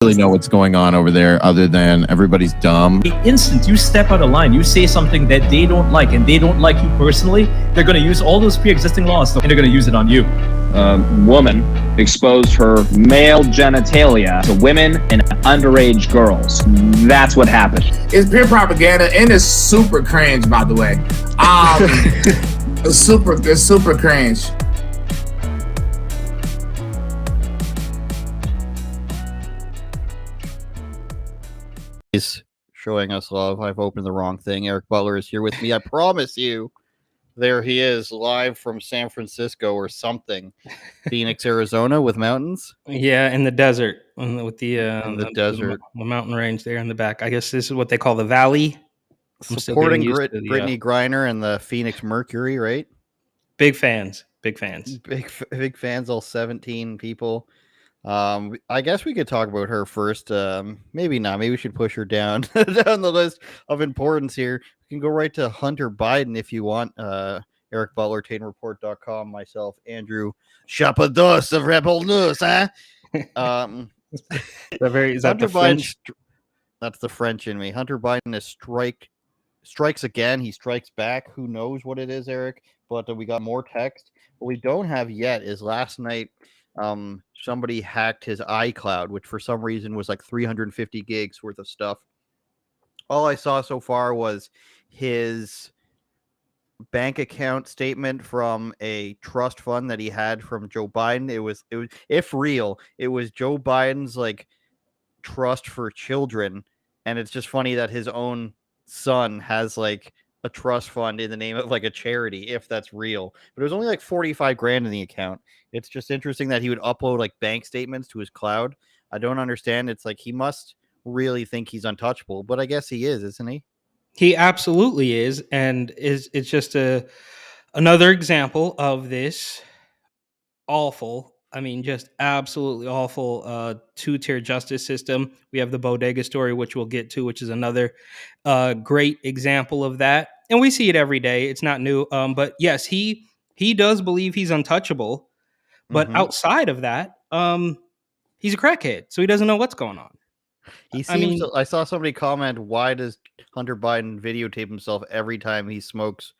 Really know what's going on over there other than everybody's dumb. The instant you step out of line, you say something that they don't like and they don't like you personally, they're going to use all those pre-existing laws and they're going to use it on you. Woman exposed her male genitalia to women and underage girls. That's what happened. It's pure propaganda and it's super cringe, by the way. It's super cringe. He's showing us love. I've opened the wrong thing. Eric Butler is here with me. I promise you. There he is, live from San Francisco or something. Phoenix, Arizona, with mountains. Yeah, in the desert, with the desert, the mountain range there in the back. I guess this is what they call the valley. Supporting Brittany Griner and the Phoenix Mercury, right? Big fans. Big fans. All 17 people. I guess we could talk about her first. Maybe not. Maybe we should push her down down the list of importance here. You can go right to Hunter Biden if you want. Eric Butler, TainReport.com, myself, Andrew Chapados of Rebel News, huh? Is that the French? That's the French in me. Hunter Biden is strikes again. He strikes back. Who knows what it is, Eric? But we got more text. What we don't have yet is last night somebody hacked his iCloud, which for some reason was like 350 gigs worth of stuff. All I saw so far was his bank account statement from a trust fund that he had from Joe Biden. It was if real, it was Joe Biden's like trust for children, and it's just funny that his own son has like a trust fund in the name of like a charity, if that's real. But it was only like 45 grand in the account. It's just interesting that he would upload like bank statements to his cloud. I don't understand. It's like he must really think he's untouchable, but I guess he is, isn't he? He absolutely is, and it's just another example of this awful, just absolutely awful two-tier justice system. We have the Bodega story, which we'll get to, which is another great example of that. And we see it every day. It's not new. But yes, he does believe he's untouchable. But outside of that, he's a crackhead, so he doesn't know what's going on. I saw somebody comment, why does Hunter Biden videotape himself every time he smokes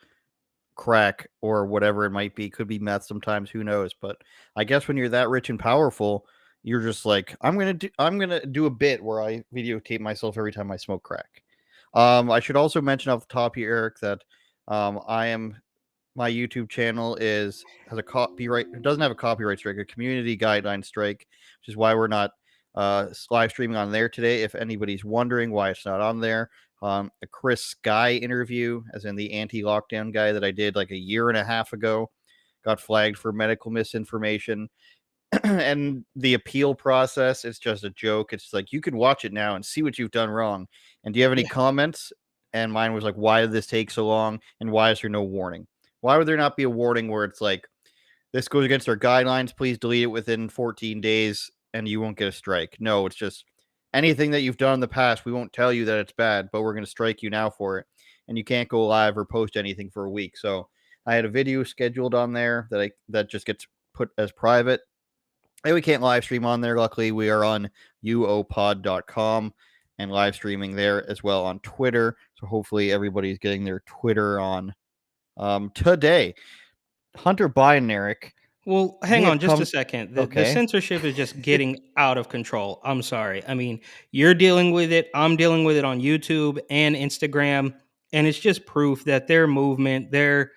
crack or whatever it might be? Could be meth sometimes, who knows? But I guess when you're that rich and powerful, you're just like, I'm gonna do a bit where I videotape myself every time I smoke crack. I should also mention off the top here, Eric, that my YouTube channel has a copyright. It doesn't have a copyright strike, a community guideline strike, which is why we're not live streaming on there today. If anybody's wondering why it's not on there, a Chris Sky interview, as in the anti-lockdown guy that I did like a year and a half ago, got flagged for medical misinformation. And the appeal process is just a joke. It's like, you can watch it now and see what you've done wrong. And do you have any comments? And mine was like, why did this take so long? And why is there no warning? Why would there not be a warning where it's like, this goes against our guidelines, please delete it within 14 days and you won't get a strike? No, it's just anything that you've done in the past, we won't tell you that it's bad, but we're going to strike you now for it. And you can't go live or post anything for a week. So I had a video scheduled on there that just gets put as private. And we can't live stream on there. Luckily, we are on uopod.com and live streaming there as well on Twitter. So hopefully everybody's getting their Twitter on today. Hunter Biden, Eric. Well, hang on just a second. The censorship is just getting out of control. I'm sorry. You're dealing with it. I'm dealing with it on YouTube and Instagram. And it's just proof that their movement, their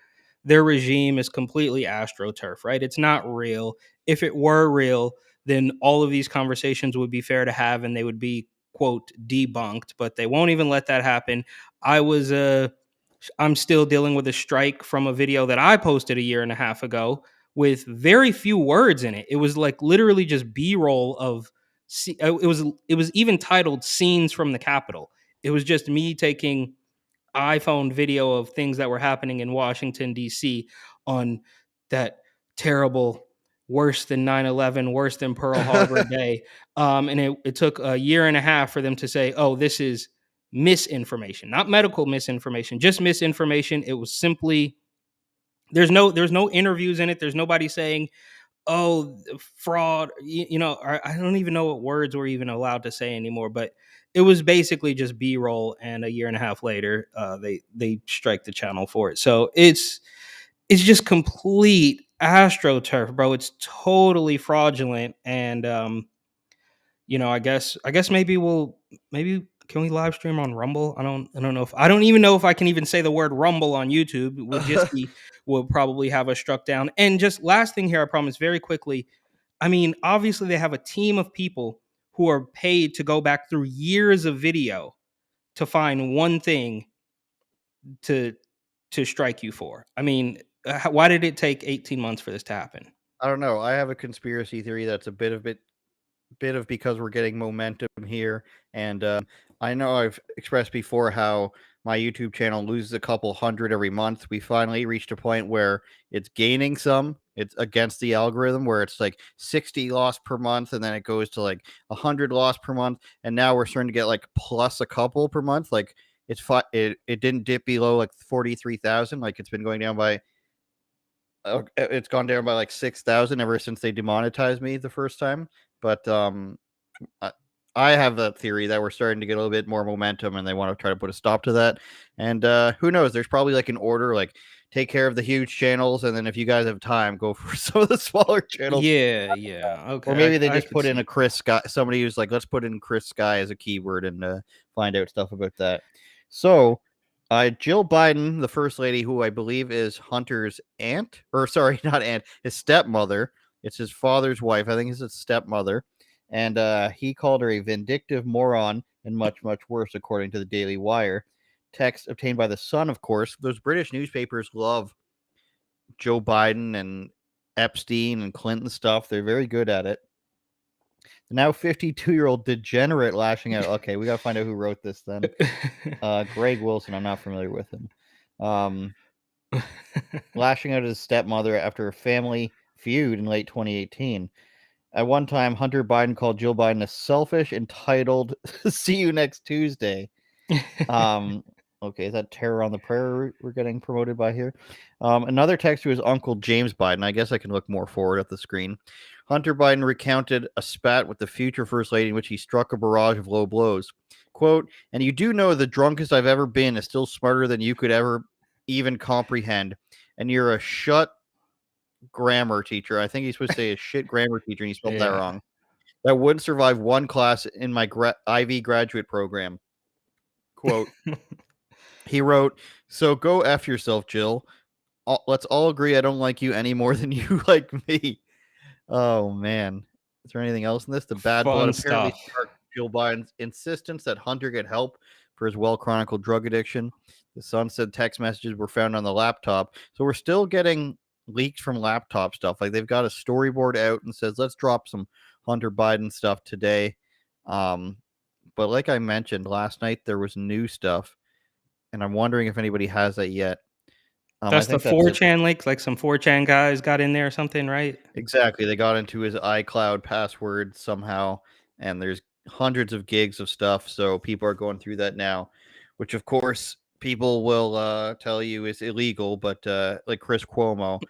regime is completely astroturf, right? It's not real. If it were real, then all of these conversations would be fair to have and they would be, quote, debunked. But they won't even let that happen. I'm still dealing with a strike from a video that I posted a year and a half ago with very few words in it. It was like literally just B-roll of, it was even titled Scenes from the Capitol. It was just me taking iPhone video of things that were happening in Washington, D.C. on that terrible, worse than 9/11, worse than Pearl Harbor day. And it took a year and a half for them to say, oh, this is misinformation, not medical misinformation, just misinformation. It was simply, there's no interviews in it. There's nobody saying, oh, fraud, I don't even know what words we're even allowed to say anymore, but it was basically just B-roll, and a year and a half later, they strike the channel for it. So it's just complete astroturf, bro. It's totally fraudulent. And I guess maybe can we live stream on Rumble? I don't even know if I can even say the word Rumble on YouTube. Will probably have us struck down. And just last thing here, I promise, very quickly. I mean, obviously they have a team of people who are paid to go back through years of video to find one thing to strike you for. I mean, why did it take 18 months for this to happen? I don't know. I have a conspiracy theory that's a bit of because we're getting momentum here, and I know I've expressed before how my YouTube channel loses a couple hundred every month. We finally reached a point where it's gaining some. It's against the algorithm where it's like 60 lost per month, and then it goes to like 100 lost per month, and now we're starting to get like plus a couple per month. Like it didn't dip below like 43,000. Like it's been going down by it's gone down by like 6,000 ever since they demonetized me the first time. But I I have a theory that we're starting to get a little bit more momentum, and they want to try to put a stop to that. And who knows? There's probably like an order, like take care of the huge channels, and then if you guys have time, go for some of the smaller channels. Yeah, okay. Or maybe they I just could put in see. a Chris Sky. Somebody who's like, let's put in Chris Sky as a keyword and find out stuff about that. So, Jill Biden, the first lady, who I believe is Hunter's aunt, or sorry, not aunt, his stepmother. It's his father's wife. I think it's his stepmother. And he called her a vindictive moron and much, much worse, according to the Daily Wire. Text obtained by the Sun, of course. Those British newspapers love Joe Biden and Epstein and Clinton stuff. They're very good at it. The now 52-year-old degenerate lashing out. Okay, we got to find out who wrote this then. Greg Wilson. I'm not familiar with him. Lashing out at his stepmother after a family feud in late 2018. At one time, Hunter Biden called Jill Biden a selfish, entitled, see you next Tuesday. Okay, is that Terror on the Prairie we're getting promoted by here? Another text to his uncle, James Biden. I guess I can look more forward at the screen. Hunter Biden recounted a spat with the future First Lady in which he struck a barrage of low blows. Quote, and you do know the drunkest I've ever been is still smarter than you could ever even comprehend. And you're a shut grammar teacher. I think he's supposed to say a shit grammar teacher, and he spelled that wrong. That wouldn't survive one class in my Ivy graduate program. Quote, he wrote, so go F yourself, Jill. Let's all agree I don't like you any more than you like me. Oh, man. Is there anything else in this? The bad blood apparently sparked Jill Biden's insistence that Hunter get help for his well-chronicled drug addiction. The Sun said text messages were found on the laptop. So we're still getting leaked from laptop stuff. Like they've got a storyboard out and says, let's drop some Hunter Biden stuff today. But like I mentioned last night, there was new stuff. And I'm wondering if anybody has that yet. That's the 4chan leaks, like some 4chan guys got in there or something, right? Exactly. They got into his iCloud password somehow, and there's hundreds of gigs of stuff. So people are going through that now, which of course people will tell you is illegal, but like Chris Cuomo,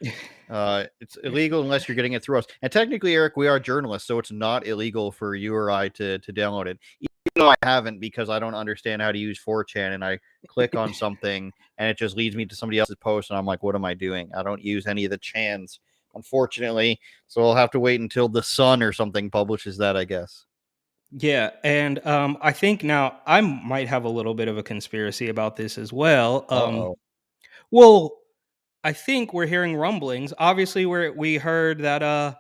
it's illegal unless you're getting it through us. And technically, Eric, we are journalists, so it's not illegal for you or I to download it. Even though I haven't, because I don't understand how to use 4chan, and I click on something and it just leads me to somebody else's post, and I'm like, what am I doing? I don't use any of the chans, unfortunately. So I'll have to wait until the Sun or something publishes that, I guess. Yeah, and I think now I might have a little bit of a conspiracy about this as well. Well, I think we're hearing rumblings. Obviously, we heard that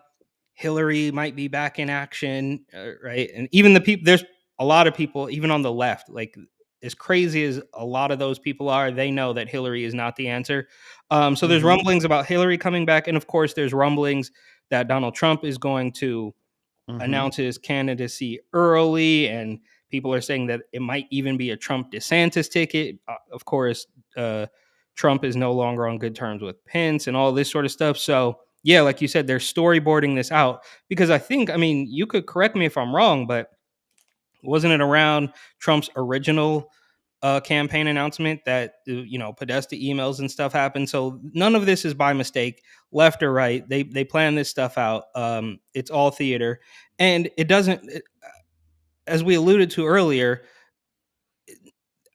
Hillary might be back in action, right? And even the people, there's a lot of people, even on the left, like as crazy as a lot of those people are, they know that Hillary is not the answer. So there's rumblings about Hillary coming back, and of course, there's rumblings that Donald Trump is going to announce his candidacy early, and people are saying that it might even be a Trump DeSantis ticket. Of course, Trump is no longer on good terms with Pence and all this sort of stuff. So, yeah, like you said, they're storyboarding this out because I think, I mean, you could correct me if I'm wrong, but wasn't it around Trump's original campaign announcement that Podesta emails and stuff happened. So none of this is by mistake, left or right. They plan this stuff out. It's all theater, and it doesn't. As we alluded to earlier,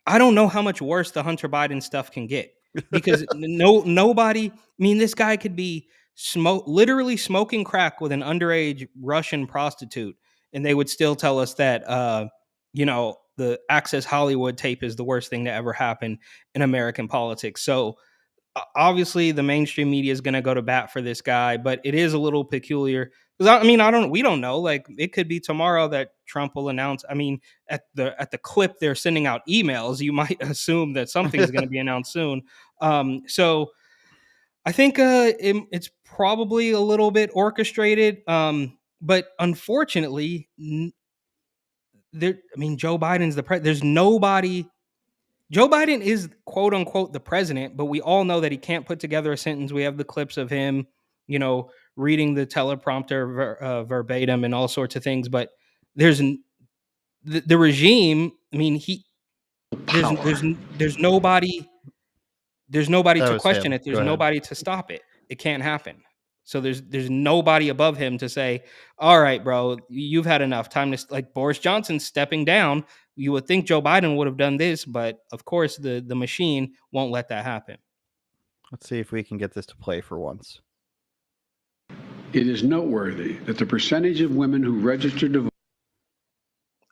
I don't know how much worse the Hunter Biden stuff can get, because nobody. I mean, this guy could be literally smoking crack with an underage Russian prostitute, and they would still tell us that the Access Hollywood tape is the worst thing to ever happen in American politics. So obviously the mainstream media is going to go to bat for this guy, but it is a little peculiar because we don't know. Like, it could be tomorrow that Trump will announce. I mean, at the clip they're sending out emails, you might assume that something's going to be announced soon. So I think it's probably a little bit orchestrated. But unfortunately, Joe Biden's the president. There's nobody. Joe Biden is quote unquote the president, but we all know that he can't put together a sentence. We have the clips of him, reading the teleprompter verbatim and all sorts of things. But there's the regime. I mean, there's nobody. There's nobody That to was question him. it. There's Go ahead. nobody to stop it. It can't happen. So there's nobody above him to say, all right, bro, you've had enough time to, like, Boris Johnson stepping down. You would think Joe Biden would have done this, but of course the machine won't let that happen. Let's see if we can get this to play for once. It is noteworthy that the percentage of women who register to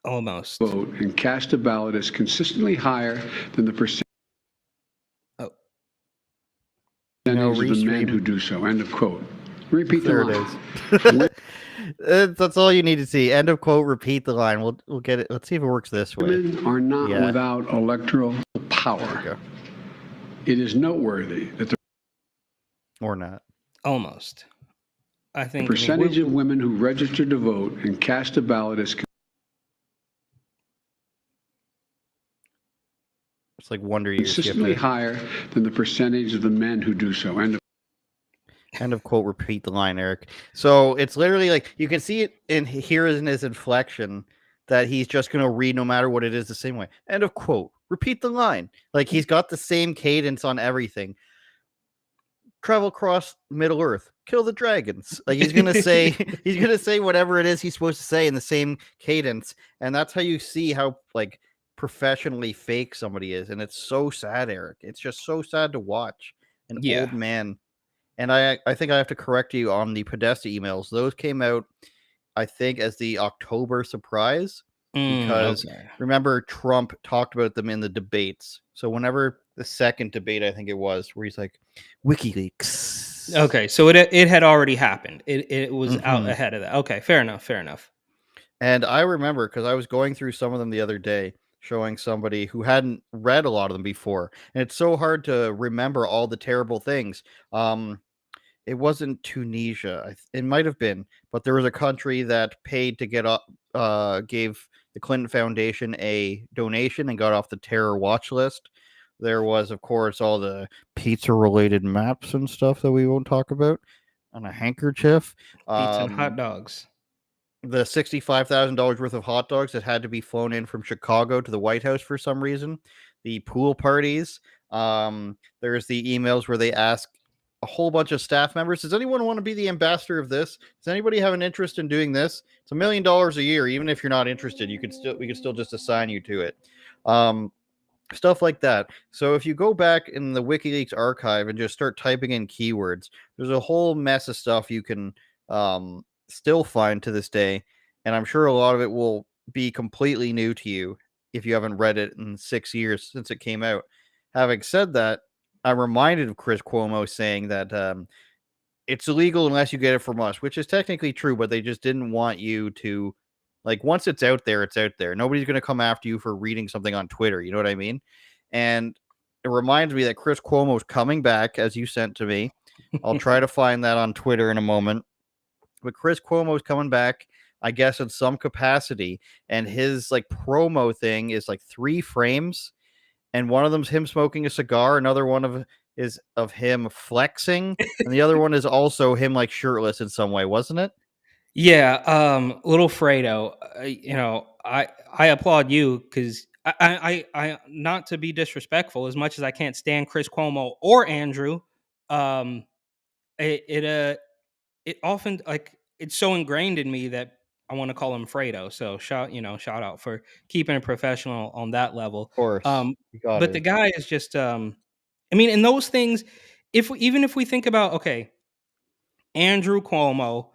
Almost vote and cast a ballot is consistently higher than the percentage of the men who do so. End of quote. Repeat There the it line. is. That's all you need to see. End of quote. Repeat the line. We'll get it. Let's see if it works this way. Women are not without electoral There we power. go. It is noteworthy that the Or not. almost. I think percentage of women who register to vote and cast a ballot is It's like Wonder Years. consistently higher than the percentage of the men who do so. End of quote. Repeat the line, Eric. So it's literally like you can see it in his inflection that he's just going to read no matter what it is the same way. End of quote. Repeat the line. Like, he's got the same cadence on everything. Travel across Middle Earth. Kill the dragons. Like, he's gonna say whatever it is he's supposed to say in the same cadence, and that's how you see how, like, professionally fake somebody is. And it's so sad, Eric. It's just so sad to watch an old man. And I think I have to correct you on the Podesta emails. Those came out, I think, as the October surprise, because remember, Trump talked about them in the debates. So whenever the second debate, I think it was, where he's like, WikiLeaks. Okay, so it had already happened. It was out ahead of that. Okay, fair enough. And I remember, because I was going through some of them the other day, showing somebody who hadn't read a lot of them before. And it's so hard to remember all the terrible things. It wasn't Tunisia. It might have been, but there was a country that paid to get up, gave the Clinton Foundation a donation and got off the terror watch list. There was, of course, all the pizza-related maps and stuff that we won't talk about, and a handkerchief. Pizza and hot dogs. The $65,000 worth of hot dogs that had to be flown in from Chicago to the White House for some reason. The pool parties. There's the emails where they ask a whole bunch of staff members, does anyone want to be the ambassador of this? Does anybody have an interest in doing this? It's $1 million a year. Even if you're not interested, we could still just assign you to it. Stuff like that. So if you go back in the WikiLeaks archive and just start typing in keywords, there's a whole mess of stuff you can still find to this day. And I'm sure a lot of it will be completely new to you if you haven't read it in 6 years since it came out. Having said that, I'm reminded of Chris Cuomo saying that it's illegal unless you get it from us, which is technically true, but they just didn't want you to, like, once it's out there, it's out there. Nobody's going to come after you for reading something on Twitter. You know what I mean? And it reminds me that Chris Cuomo is coming back, as you sent to me. I'll try to find that on Twitter in a moment. But Chris Cuomo is coming back, I guess, in some capacity. And his, like, promo thing is like 3 frames. And one of them's him smoking a cigar. Another one is of him flexing. And the other one is also him, like, shirtless in some way, wasn't it? Yeah, little Fredo, I applaud you because I not to be disrespectful, as much as I can't stand Chris Cuomo or Andrew, um, it often, like, it's so ingrained in me that I want to call him Fredo. So shout out for keeping it professional on that level. Of course, you got But the it. guy is just, I mean, in those things, even if we think about, okay, Andrew Cuomo,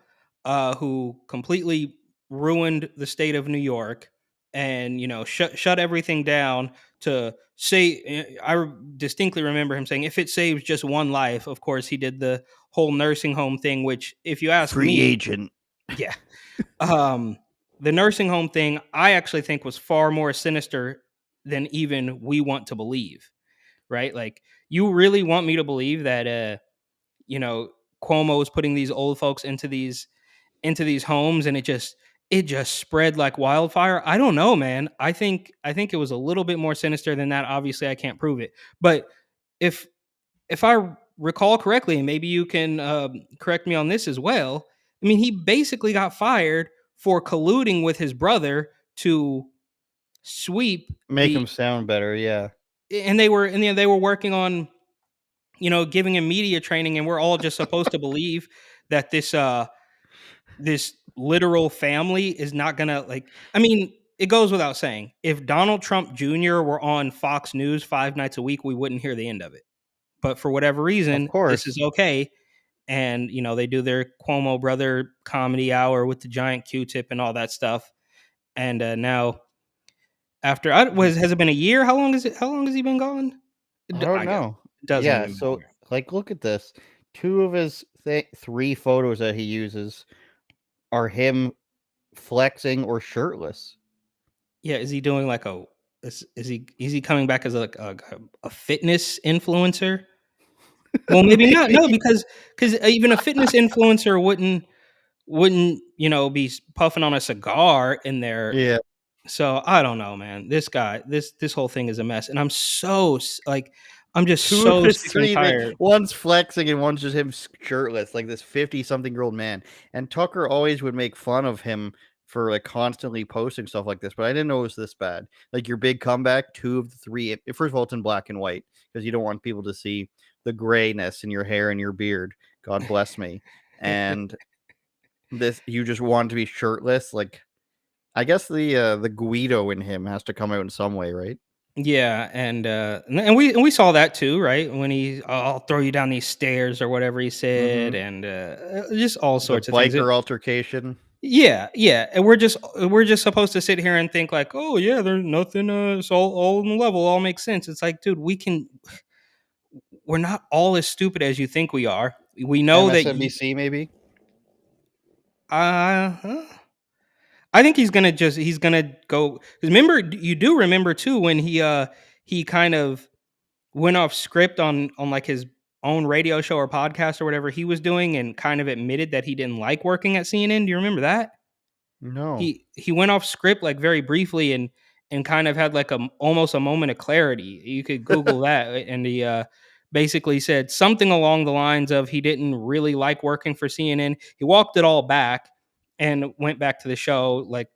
who completely ruined the state of New York, and shut everything down to say. I distinctly remember him saying, "If it saves just one life." Of course, he did the whole nursing home thing, which, if you ask Free me, agent. yeah, the nursing home thing, I actually think was far more sinister than even we want to believe. Right? Like, you really want me to believe that, Cuomo is putting these old folks into these homes, and it just spread like wildfire? I don't know, man. I think it was a little bit more sinister than that. Obviously, I can't prove it, but if I recall correctly, and maybe you can correct me on this as well. I mean, he basically got fired for colluding with his brother to sweep Make him sound better, yeah. and they were working on giving him media training, and we're all just supposed to believe that this literal family is not gonna, like, I mean, it goes without saying, if Donald Trump Jr. were on Fox News 5 nights a week, we wouldn't hear the end of it. But for whatever Of reason, this is course. okay. And they do their Cuomo brother comedy hour with the giant Q-tip and all that stuff. And now, after has it been a year? How long has he been gone? I don't I guess know. it doesn't Yeah, even so matter. like look at this. Two of his 3 photos that he uses are him flexing or shirtless. Yeah, is he doing like is he coming back as a fitness influencer? Well, maybe not. No, because even a fitness influencer wouldn't be puffing on a cigar in there. Yeah. So I don't know, man. This guy, this whole thing is a mess, and I'm just Two of so his sick and 3 tired. one's flexing and one's just him shirtless, like this 50-something-year-old man. And Tucker always would make fun of him for like constantly posting stuff like this, but I didn't know it was this bad. Like your big comeback, 2 of the 3. First of all, it's in black and white because you don't want people to see the grayness in your hair and your beard. God bless me. And this, you just want to be shirtless. Like, I guess the Guido in him has to come out in some way, right? Yeah, and we saw that too, right? When I'll throw you down these stairs or whatever he said, and just all The sorts of things. biker altercation. Yeah, yeah, and we're just supposed to sit here and think like, oh yeah, there's nothing. It's all in the level, all makes sense. It's like, dude, we're not all as stupid as you think we are. We know that. MSNBC maybe. Huh? I think he's gonna go. 'Cause remember, you do remember too when he kind of went off script on like his own radio show or podcast or whatever he was doing, and kind of admitted that he didn't like working at CNN. Do you remember that? No. He went off script like very briefly, and kind of had like almost a moment of clarity. You could Google that, and he basically said something along the lines of he didn't really like working for CNN. He walked it all back and went back to the show like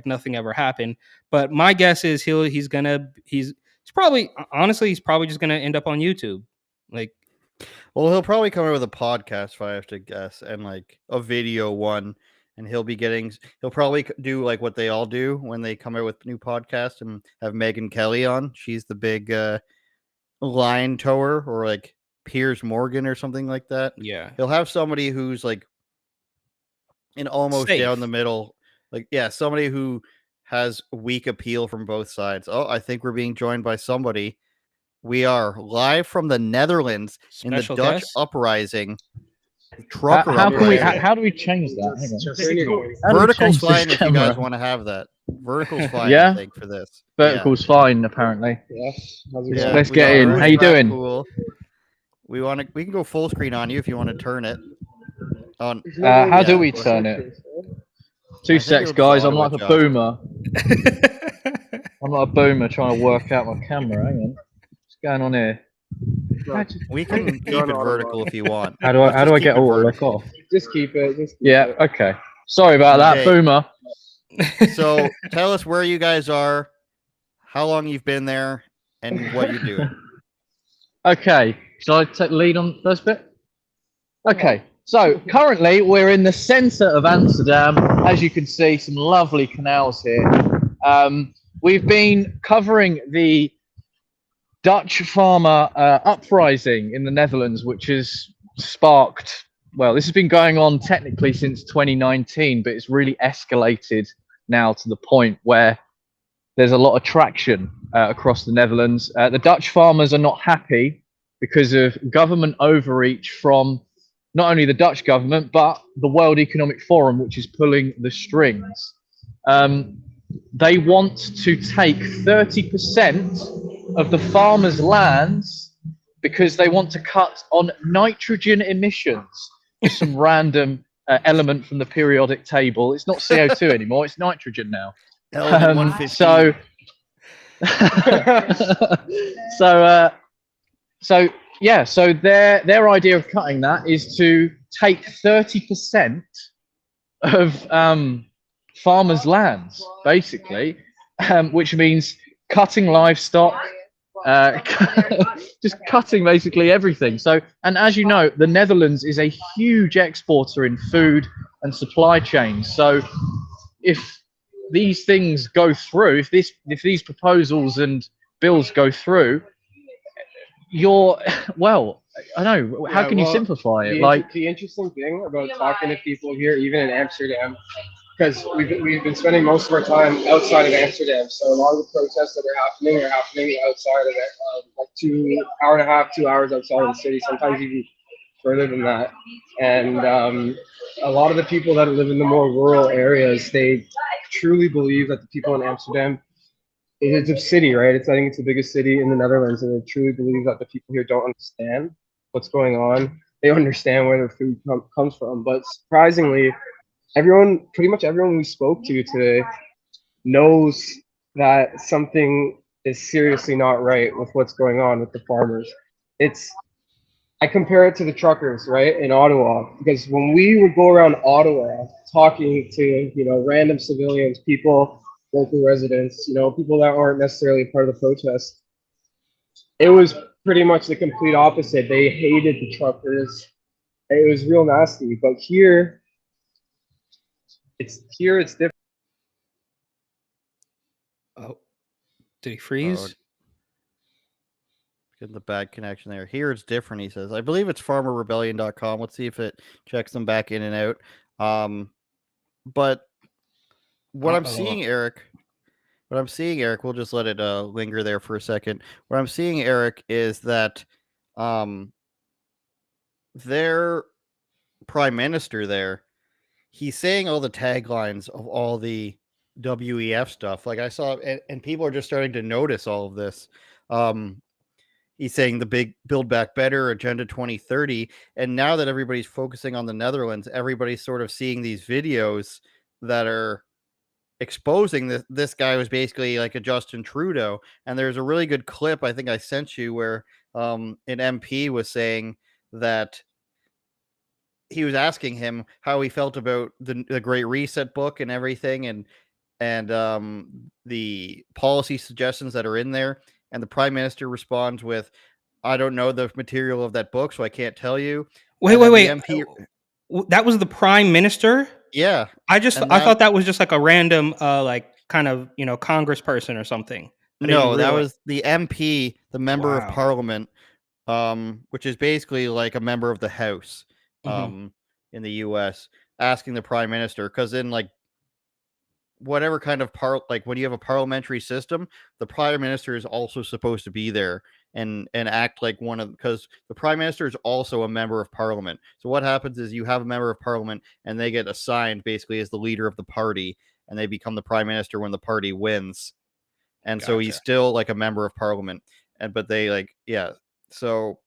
nothing ever happened. But my guess is he's probably, honestly, he's probably just gonna end up on YouTube. Like, Well, he'll probably come out with a podcast, if I have to guess, and like a video one, and he'll probably do like what they all do when they come out with new podcasts and have Megyn Kelly on. She's the big lion tower, or like Piers Morgan or something like that. yeah, He'll have somebody who's like in almost safe. down the middle, like, yeah, somebody who has weak appeal from both sides. Oh, I think we're being joined by somebody. We are live from the Netherlands in the Special Dutch guest? uprising. Trucker How can we? uprising. How do we change that? Hang on. How do we Vertical's change this fine if you guys camera? want to have that. Vertical's fine, Yeah? I think, for this. Vertical's fine, apparently. Yes. Yeah. Let's We get got in. Bruce How you doing? Brackpool. We can go full screen on you if you want to turn it. On. How do we let's- turn it? I 2 think secs, it'll guys. I'm auto like a adjust. boomer. I'm like a boomer trying to work out my camera. Hang on. What's going on here? We can keep it vertical if you want. How do I Just keep get it all vertical. off? Just keep it. Yeah. Okay. Sorry about that, Okay. boomer. So tell us where you guys are, how long you've been there, and what you're doing. Okay, shall I take the lead on the first bit? Okay, so currently we're in the centre of Amsterdam. As you can see, some lovely canals here. We've been covering the Dutch farmer uprising in the Netherlands, which has sparked, well, this has been going on technically since 2019, but it's really escalated now to the point where there's a lot of traction across the Netherlands. The Dutch farmers are not happy because of government overreach from not only the Dutch government, but the World Economic Forum, which is pulling the strings. They want to take 30% of the farmers' lands because they want to cut on nitrogen emissions. Just some random element from the periodic table. It's not CO2 anymore, it's nitrogen now. Element 115. So their idea of cutting that is to take 30% of farmers' lands, basically, which means cutting livestock, just cutting basically everything. So, and as you know, the Netherlands is a huge exporter in food and supply chains. So, if these things go through, if these proposals and bills go through, I don't know, how can you simplify it? The interesting thing about talking to people here, even in Amsterdam, because we've been spending most of our time outside of Amsterdam. So a lot of the protests that are happening outside of it, like 2 hours outside of the city, sometimes even further than that. And a lot of the people that live in the more rural areas, they truly believe that the people in Amsterdam, it's a city, right? I think it's the biggest city in the Netherlands, and they truly believe that the people here don't understand what's going on. They understand where their food comes from, but surprisingly, pretty much everyone we spoke to today knows that something is seriously not right with what's going on with the farmers. I compare it to the truckers, right, in Ottawa, because when we would go around Ottawa talking to, random civilians, people, local residents, people that aren't necessarily part of the protest, it was pretty much the complete opposite. They hated the truckers. It was real nasty. But here it's different. Oh, did he freeze? Getting the bad connection there. Here it's different, he says. I believe it's farmerrebellion.com. Let's see if it checks them back in and out. But what I'm seeing, Eric, we'll just let it linger there for a second. What I'm seeing, Eric, is that their prime minister there, he's saying all the taglines of all the WEF stuff. Like I saw, and people are just starting to notice all of this. He's saying the big Build Back Better, Agenda 2030. And now that everybody's focusing on the Netherlands, everybody's sort of seeing these videos that are exposing that this guy was basically like a Justin Trudeau. And there's a really good clip I think I sent you where an MP was saying that he was asking him how he felt about the Great Reset book and everything, and the policy suggestions that are in there. And the prime minister responds with, "I don't know the material of that book, so I can't tell you." Wait. MP, that was the prime minister? Yeah. I thought that was just like a random, kind of, congressperson or something. No, that was the MP, the member of parliament, which is basically like a member of the House, in the U.S., asking the prime minister, because in like whatever kind of like when you have a parliamentary system, the prime minister is also supposed to be there and act like one of, because the prime minister is also a member of parliament. So what happens is you have a member of parliament and they get assigned basically as the leader of the party, and they become the prime minister when the party wins. And so he's still like a member of parliament. But they like, yeah. So,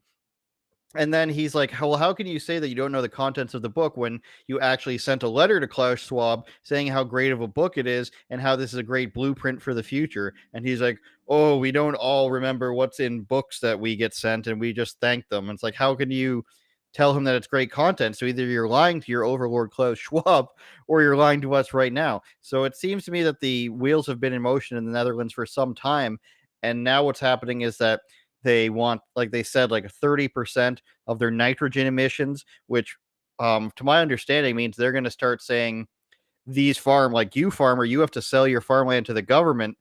and then he's like, well, how can you say that you don't know the contents of the book when you actually sent a letter to Klaus Schwab saying how great of a book it is and how this is a great blueprint for the future? And he's like, oh, we don't all remember what's in books that we get sent, and we just thank them. And it's like, how can you tell him that it's great content. So either you're lying to your overlord Klaus Schwab, or you're lying to us right now. So it seems to me that the wheels have been in motion in the Netherlands for some time, and now what's happening is that they want, like they said, like 30% of their nitrogen emissions, which to my understanding means they're going to start saying, these farm, like you farmer, you have to sell your farmland to the government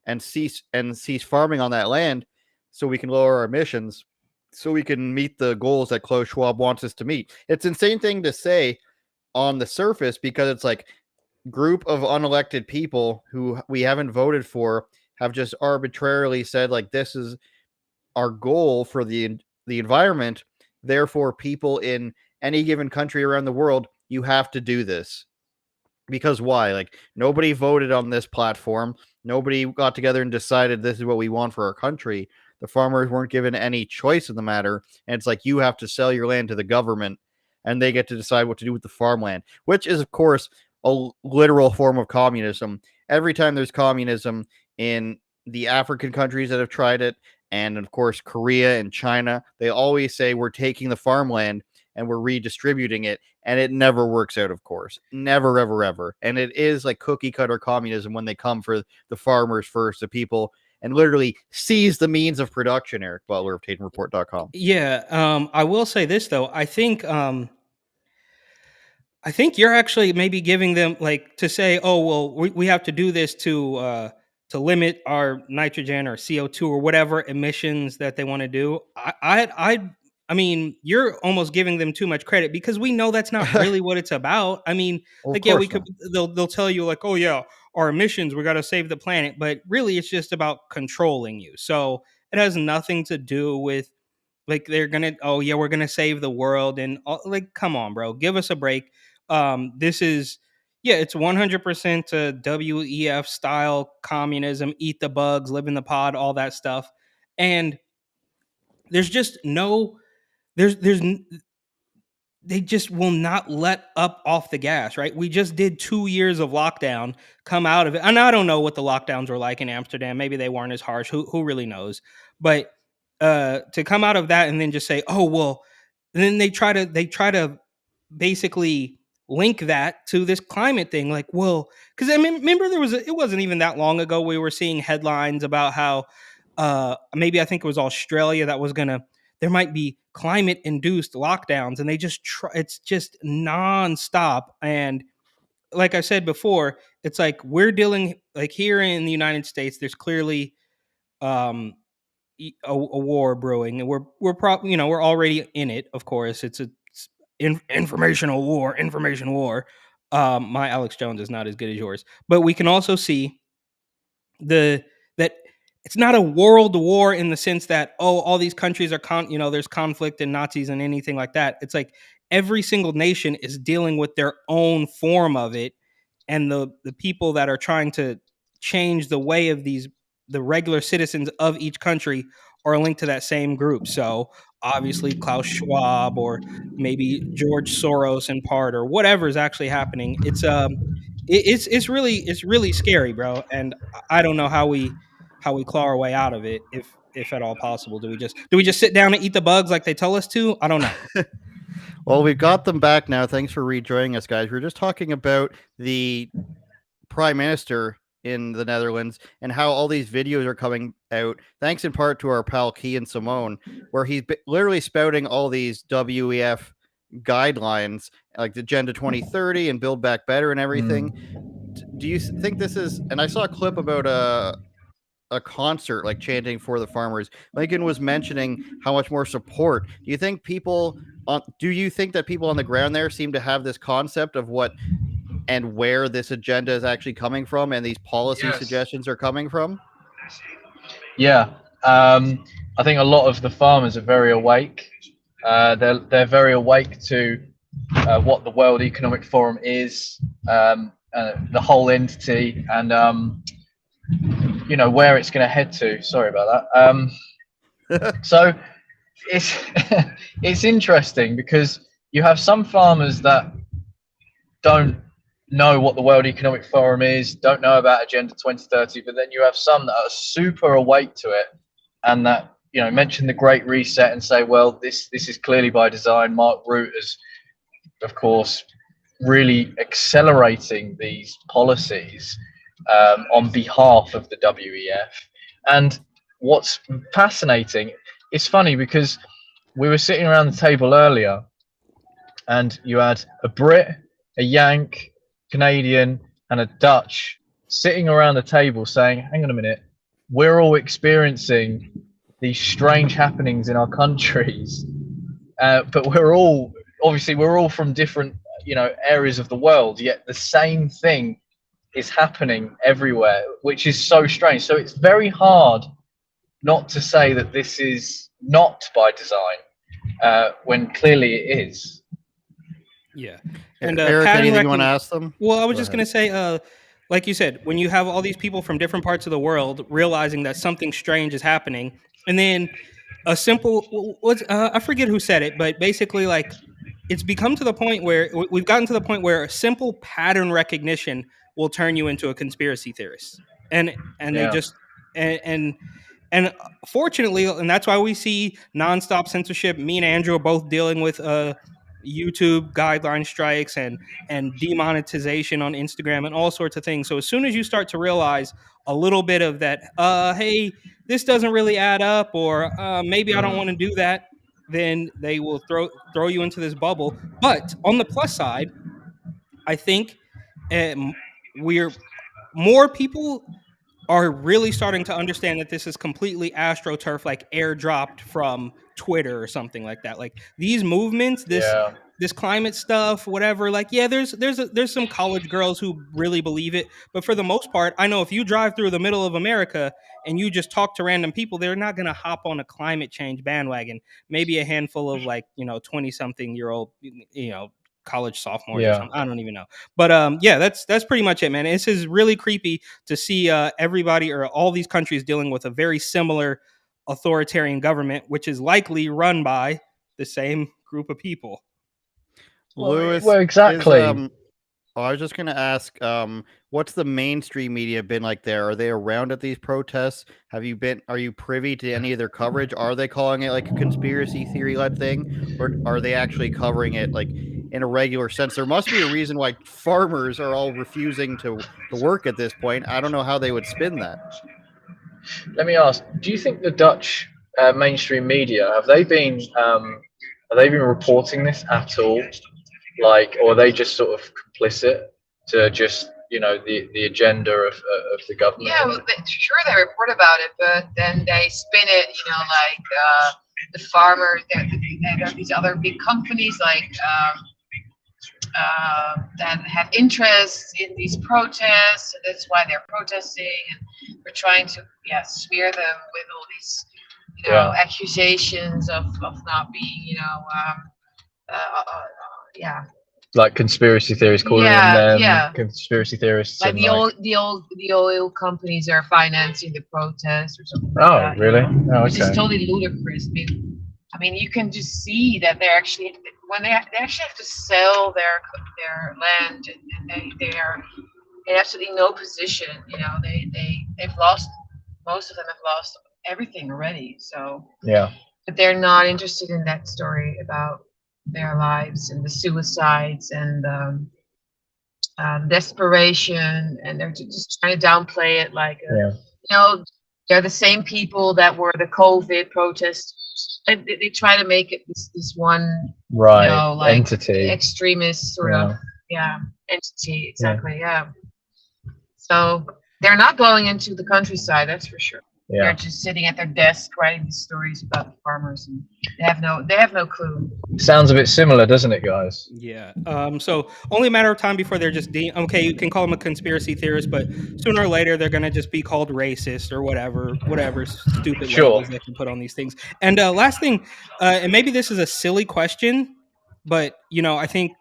and cease farming on that land, so we can lower our emissions, so we can meet the goals that Klaus Schwab wants us to meet. It's an insane thing to say on the surface, because it's like group of unelected people who we haven't voted for have just arbitrarily said, like, this is our goal for the environment. Therefore, people in any given country around the world, you have to do this. Because why? Like, nobody voted on this platform. Nobody got together and decided this is what we want for our country. The farmers weren't given any choice in the matter. And it's like, you have to sell your land to the government, and they get to decide what to do with the farmland, which is, of course, a literal form of communism. Every time there's communism in the African countries that have tried it, and of course, Korea and China, they always say we're taking the farmland and we're redistributing it, and it never works out, of course. Never, ever, ever. And it is like cookie cutter communism when they come for the farmers first, the people, and literally seize the means of production. Eric Butler of TatumReport.com. Yeah, I will say this though. I think you're actually maybe giving them, like, to say, oh well, we have to do this to limit our nitrogen or CO2 or whatever emissions that they want to do. I mean, you're almost giving them too much credit, because we know that's not really what it's about. I mean, Well, like, yeah, we could. They'll tell you, like, oh yeah, our emissions, we got to save the planet, but really, it's just about controlling you. So it has nothing to do with, like, they're gonna, oh yeah, we're gonna save the world, and like, come on, bro, give us a break. This is, yeah, it's 100% to WEF style communism, eat the bugs, live in the pod, all that stuff, and there's just no. There's they just will not let up off the gas, right? We just did 2 years of lockdown, come out of it. And I don't know what the lockdowns were like in Amsterdam. Maybe they weren't as harsh. Who really knows? But to come out of that and then just say, oh well, and then they try to basically link that to this climate thing. Like, well, because I mean, remember it wasn't even that long ago we were seeing headlines about how maybe I think it was Australia that was gonna, there might be climate induced lockdowns, and they just it's just nonstop. And like I said before, it's like we're dealing, like, here in the United States, there's clearly a war brewing, and we're probably, we're already in it. Of course, it's information war. My Alex Jones is not as good as yours, but we can also see that it's not a world war in the sense that, oh, all these countries are there's conflict and Nazis and anything like that. It's like every single nation is dealing with their own form of it, and the people that are trying to change the way of the regular citizens of each country are linked to that same group. So obviously Klaus Schwab, or maybe George Soros in part, or whatever is actually happening. It's really scary, bro. And I don't know how we claw our way out of it, if at all possible. Do we just sit down and eat the bugs like they tell us to? I don't know. Well, we've got them back now. Thanks for rejoining us, guys. We're just talking about the Prime Minister in the Netherlands and how all these videos are coming out, thanks in part to our pal Kean Simone, where he's literally spouting all these WEF guidelines, like the Agenda 2030 and Build Back Better and everything. Do you think this is, and I saw a clip about a concert, like, chanting for the farmers. Lincoln was mentioning how much more support. Do you think that people on the ground there seem to have this concept of what and where this agenda is actually coming from, and these policy suggestions are coming from? Yeah, I think a lot of the farmers are very awake. They're very awake to what the World Economic Forum is, the whole entity, and where it's going to head to. Sorry about that. So it's it's interesting, because you have some farmers that don't know what the World Economic Forum is, don't know about Agenda 2030, but then you have some that are super awake to it, and that you know, mention the Great Reset and say, well, this is clearly by design. Mark Rutte is, of course, really accelerating these policies on behalf of the WEF. And what's fascinating, it's funny because we were sitting around the table earlier and you had a Brit, a Yank, Canadian, and a Dutch sitting around the table saying, hang on a minute, we're all experiencing these strange happenings in our countries, but we're all from different, you know, areas of the world, yet the same thing is happening everywhere, which is so strange. So it's very hard not to say that this is not by design, when clearly it is. Yeah. And Eric, anything you want to ask them? Well, I was just going to say, like you said, when you have all these people from different parts of the world realizing that something strange is happening, and then a simple, I forget who said it, but basically, like, it's become to the point where we've gotten to the point where a simple pattern recognition will turn you into a conspiracy theorist, and they just and fortunately, and that's why we see nonstop censorship. Me and Andrew are both dealing with YouTube guideline strikes and demonetization on Instagram and all sorts of things. So as soon as you start to realize a little bit of that, hey, this doesn't really add up, or maybe I don't want to do that, then they will throw you into this bubble. But on the plus side, I think more people are really starting to understand that this is completely astroturf, like airdropped from Twitter or something like that. Like these movements, this climate stuff, whatever. Like, yeah, there's some college girls who really believe it, but for the most part, I know if you drive through the middle of America and you just talk to random people, they're not gonna hop on a climate change bandwagon. Maybe a handful of 20-something-year-old, college sophomores or something. I don't even know. But yeah, that's pretty much it, man. This is really creepy to see everybody or all these countries dealing with a very similar authoritarian government, which is likely run by the same group of people. Lewis, well, exactly. I was just going to ask, what's the mainstream media been like there? Are they around at these protests? Are you privy to any of their coverage? Are they calling it like a conspiracy theory led thing, or are they actually covering it like in a regular sense? There must be a reason why farmers are all refusing to work at this point. I don't know how they would spin that. Let me ask, do you think the Dutch mainstream media, have they been reporting this at all? Or are they just sort of complicit to just, the agenda of the government? Yeah, well, sure, they report about it, but then they spin it, the farmers, there are these other big companies that have interests in these protests, and that's why they're protesting, and we're trying to smear them with all these accusations of not being like conspiracy theories, calling them conspiracy theorists. Like the oil companies are financing the protests or something. Oh, like that, really? Oh, Which is totally ludicrous. I mean, you can just see that they're actually they actually have to sell their land, and they are in absolutely no position. They've lost, most of them have lost everything already. So but they're not interested in that story about their lives and the suicides and desperation, and they're just trying to downplay it. Like they're the same people that were the COVID protesters. They try to make it this one entity, extremist sort of entity. Exactly. So they're not going into the countryside, that's for sure. They're just sitting at their desk writing these stories about the farmers, and they have no clue. Sounds a bit similar, doesn't it, guys? Yeah. So only a matter of time before they're just okay, you can call them a conspiracy theorist, but sooner or later they're gonna just be called racist or whatever stupid labels they can put on these things. And last thing, and maybe this is a silly question, but I think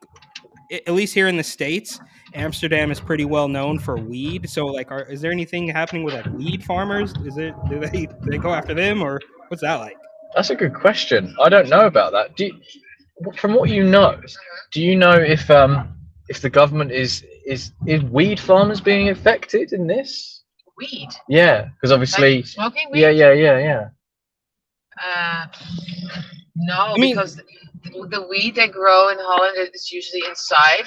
at least here in the States, Amsterdam is pretty well known for weed. So, is there anything happening with weed farmers? Do they go after them, or what's that like? That's a good question. I don't know about that. From what you know, do you know if the government is weed farmers being affected in this? Weed? Yeah, because obviously smoking weed. Yeah. No, I mean- because the wheat they grow in Holland is usually inside.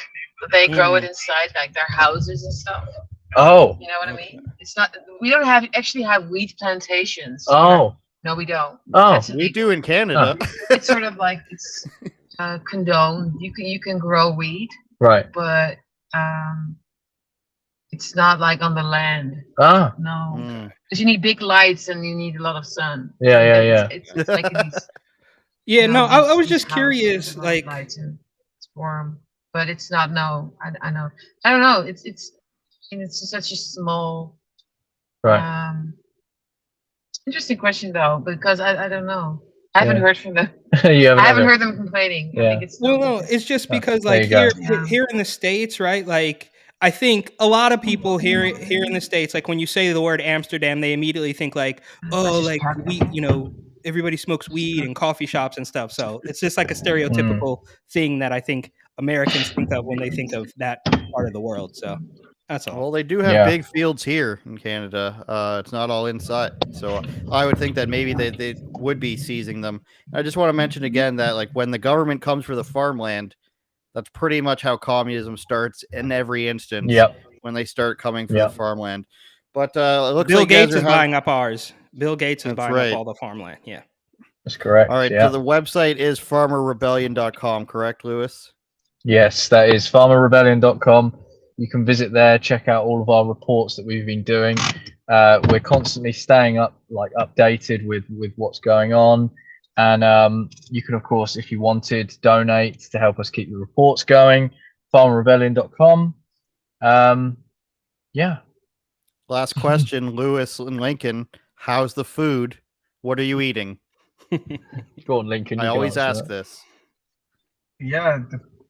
They grow it inside like their houses and stuff. Oh. You know what I mean? It's not. We don't actually have wheat plantations. Oh. No, we don't. Oh. That's We illegal. do in Canada. It's sort of like it's condoned. You can grow wheat, Right. but it's not like on the land. Ah. No, Mm. because you need big lights and you need a lot of sun. Yeah. It's like in these. Yeah, no, I was these just houses curious, with a lot of like, lights and it's warm, but it's not. No, I know. I don't know. It's just such a small. Right. Interesting question though, because I don't know. I haven't heard from them. You I haven't heard them complaining. I Yeah. think it's well, no, it's just because there like you go. here in the States, right? Like, I think a lot of people here in the States, like when you say the word Amsterdam, they immediately think like, oh, like we, everybody smokes weed in coffee shops and stuff. So it's just like a stereotypical thing that I think Americans think of when they think of that part of the world. So that's all. Well, they do have big fields here in Canada. It's not all inside. So I would think that maybe they would be seizing them. I just want to mention again that like when the government comes for the farmland, that's pretty much how communism starts in every instance. Yep. When they start coming for the farmland. But it looks Bill like Gates is buying up ours. Bill Gates is buying right. up all the farmland. Yeah. That's correct. All right. Yeah. So the website is farmerrebellion.com, correct, Lewis? Yes, that is farmerrebellion.com. You can visit there, check out all of our reports that we've been doing. We're constantly staying updated with what's going on. And you can, of course, if you wanted, donate to help us keep the reports going. farmerrebellion.com. Yeah. Last question, Lewis and Lincoln. How's the food? What are you eating? Go on, Lincoln. I always ask this. Yeah,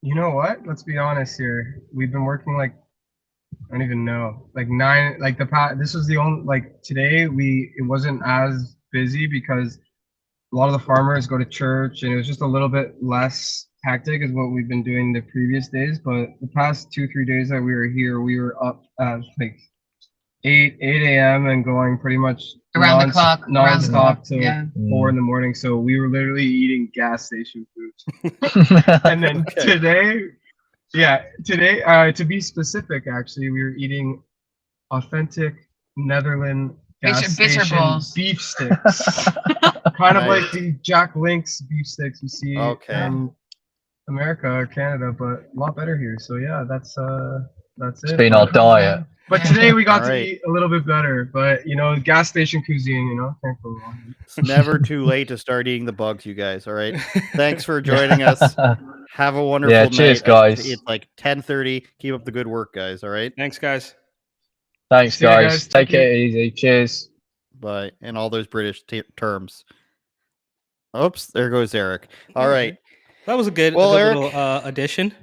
you know what? Let's be honest here. We've been working like I don't even know, like 9, like the past. This was the only like today it wasn't as busy because a lot of the farmers go to church and it was just a little bit less hectic as what we've been doing the previous days. But the past 2-3 days that we were here, we were up at like 8 a.m. and going pretty much around the clock, nonstop till 4 in the morning. So we were literally eating gas station food. And then today, to be specific, actually, we were eating authentic Netherlands gas station beef sticks. Kind of like the Jack Link's beef sticks you see in America or Canada, but a lot better here. So yeah, that's it. It's been our diet. But today we got to eat a little bit better. But gas station cuisine, can't go wrong. It's never too late to start eating the bugs, you guys. All right. Thanks for joining us. Have a wonderful night. Cheers, guys. It's like 10:30. Keep up the good work, guys. All right. Thanks, guys. Thanks, See you guys. Take it easy. Cheers. Bye. And all those British terms. Oops, there goes Eric. All right. That was a good, Eric, little addition.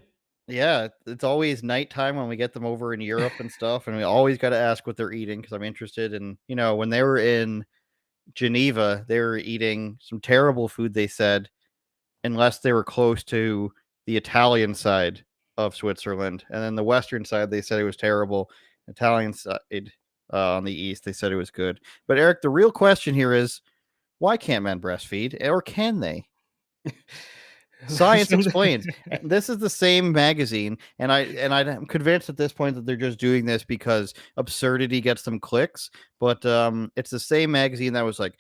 Yeah, it's always nighttime when we get them over in Europe and stuff, and we always got to ask what they're eating because I'm interested in, when they were in Geneva, they were eating some terrible food, they said, unless they were close to the Italian side of Switzerland. And then the Western side, they said it was terrible. Italian side on the East, they said it was good. But Eric, the real question here is, why can't men breastfeed, or can they? Science Explains. This is the same magazine, and I'm convinced at this point that they're just doing this because absurdity gets them clicks. But it's the same magazine that was like,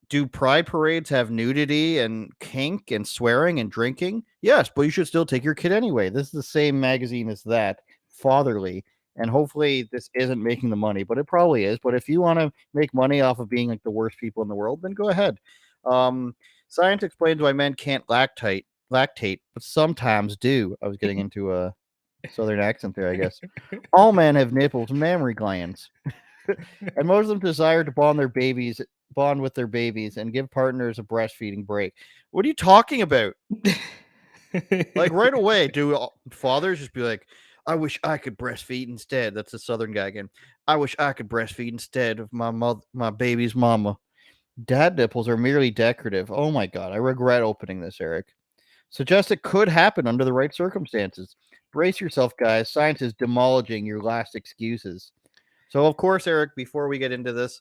do pride parades have nudity and kink and swearing and drinking? Yes, but you should still take your kid anyway. This is the same magazine as that, fatherly. And hopefully this isn't making the money, but it probably is. But if you want to make money off of being like the worst people in the world, then go ahead. Science Explains Why Men Can't lactate, but sometimes do. I was getting into a southern accent there, I guess. All men have nipples and mammary glands. And most of them desire to bond with their babies and give partners a breastfeeding break. What are you talking about? Like right away, do fathers just be like, I wish I could breastfeed instead. That's a southern guy again. I wish I could breastfeed instead of my baby's mama. Dad nipples are merely decorative. Oh my God, I regret opening this, Eric. Suggest it could happen under the right circumstances. Brace yourself, guys. Science is demolishing your last excuses. So, of course, Eric, before we get into this,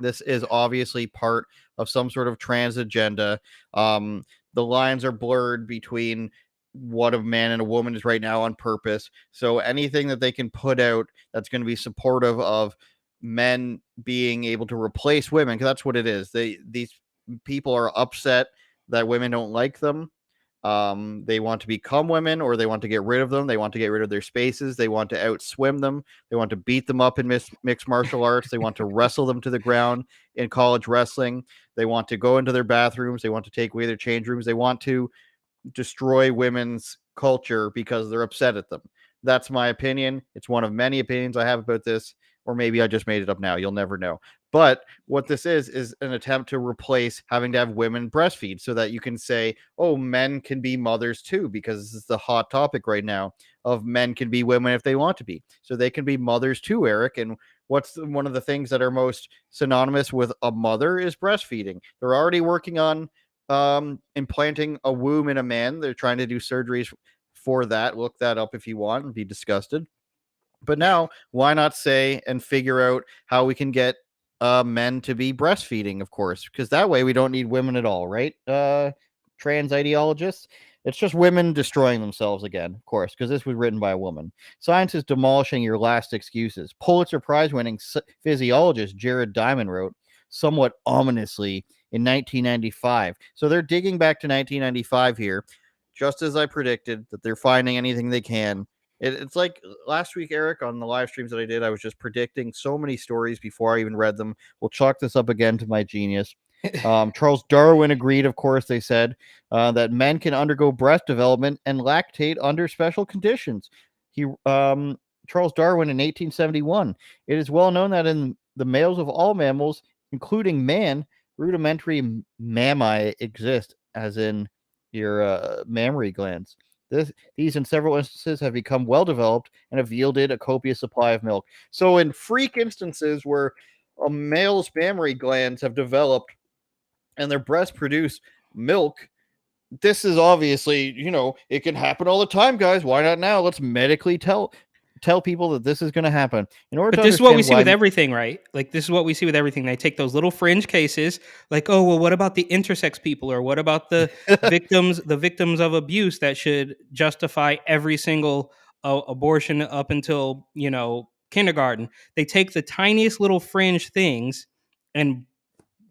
This is obviously part of some sort of trans agenda. The lines are blurred between what a man and a woman is right now on purpose. So anything that they can put out that's going to be supportive of men being able to replace women, because that's what it is. These people are upset that women don't like them. They want to become women, or they want to get rid of them. They want to get rid of their spaces. They want to outswim them. They want to beat them up in mixed martial arts. They want to wrestle them to the ground in college wrestling. They want to go into their bathrooms. They want to take away their change rooms. They want to destroy women's culture because they're upset at them. That's my opinion. It's one of many opinions I have about this, or maybe I just made it up now. You'll never know. But what this is an attempt to replace having to have women breastfeed so that you can say, oh, men can be mothers too, because this is the hot topic right now of men can be women if they want to be. So they can be mothers too, Eric. And what's one of the things that are most synonymous with a mother is breastfeeding. They're already working on implanting a womb in a man. They're trying to do surgeries for that. Look that up if you want and be disgusted. But now, why not say and figure out how we can get men to be breastfeeding, of course, because that way we don't need women at all, right? Trans ideologists. It's just women destroying themselves again, of course, because this was written by a woman. Science is demolishing your last excuses. Pulitzer Prize winning physiologist Jared Diamond wrote, somewhat ominously, in 1995. So they're digging back to 1995 here, just as I predicted, that they're finding anything they can. It's like last week, Eric, on the live streams that I did, I was just predicting so many stories before I even read them. We'll chalk this up again to my genius. Charles Darwin agreed, of course, they said, that men can undergo breast development and lactate under special conditions. Charles Darwin in 1871. It is well known that in the males of all mammals, including man, rudimentary mammae exist, as in your mammary glands. These, in several instances, have become well developed and have yielded a copious supply of milk. So, in freak instances where a male's mammary glands have developed and their breasts produce milk, this is obviously, it can happen all the time, guys. Why not now? Let's medically tell people that this is going to happen. But this is what we see with everything, right? Like, this is what we see with everything. They take those little fringe cases, like, oh, well, what about the intersex people, or what about the victims of abuse that should justify every single abortion up until kindergarten? They take the tiniest little fringe things and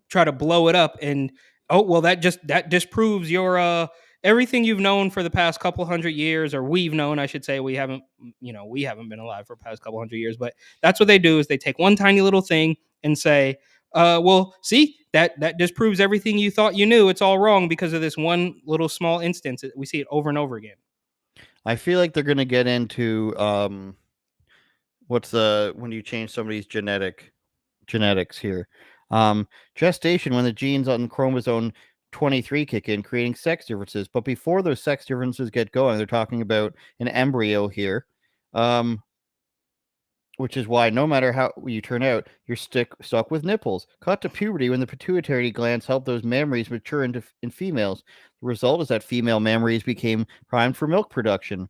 try to blow it up, and that disproves your everything you've known for the past couple hundred years, or we've known, I should say. We haven't been alive for the past couple hundred years, but that's what they do, is they take one tiny little thing and say, well, see, that disproves everything you thought you knew. It's all wrong because of this one little small instance. We see it over and over again. I feel like they're going to get into when you change somebody's genetics here. Gestation, when the genes on chromosome 23 kick in, creating sex differences. But before those sex differences get going, they're talking about an embryo here, which is why no matter how you turn out, you're stuck with nipples. Cut to puberty, when the pituitary glands help those mammaries mature in females. The result is that female mammaries became primed for milk production,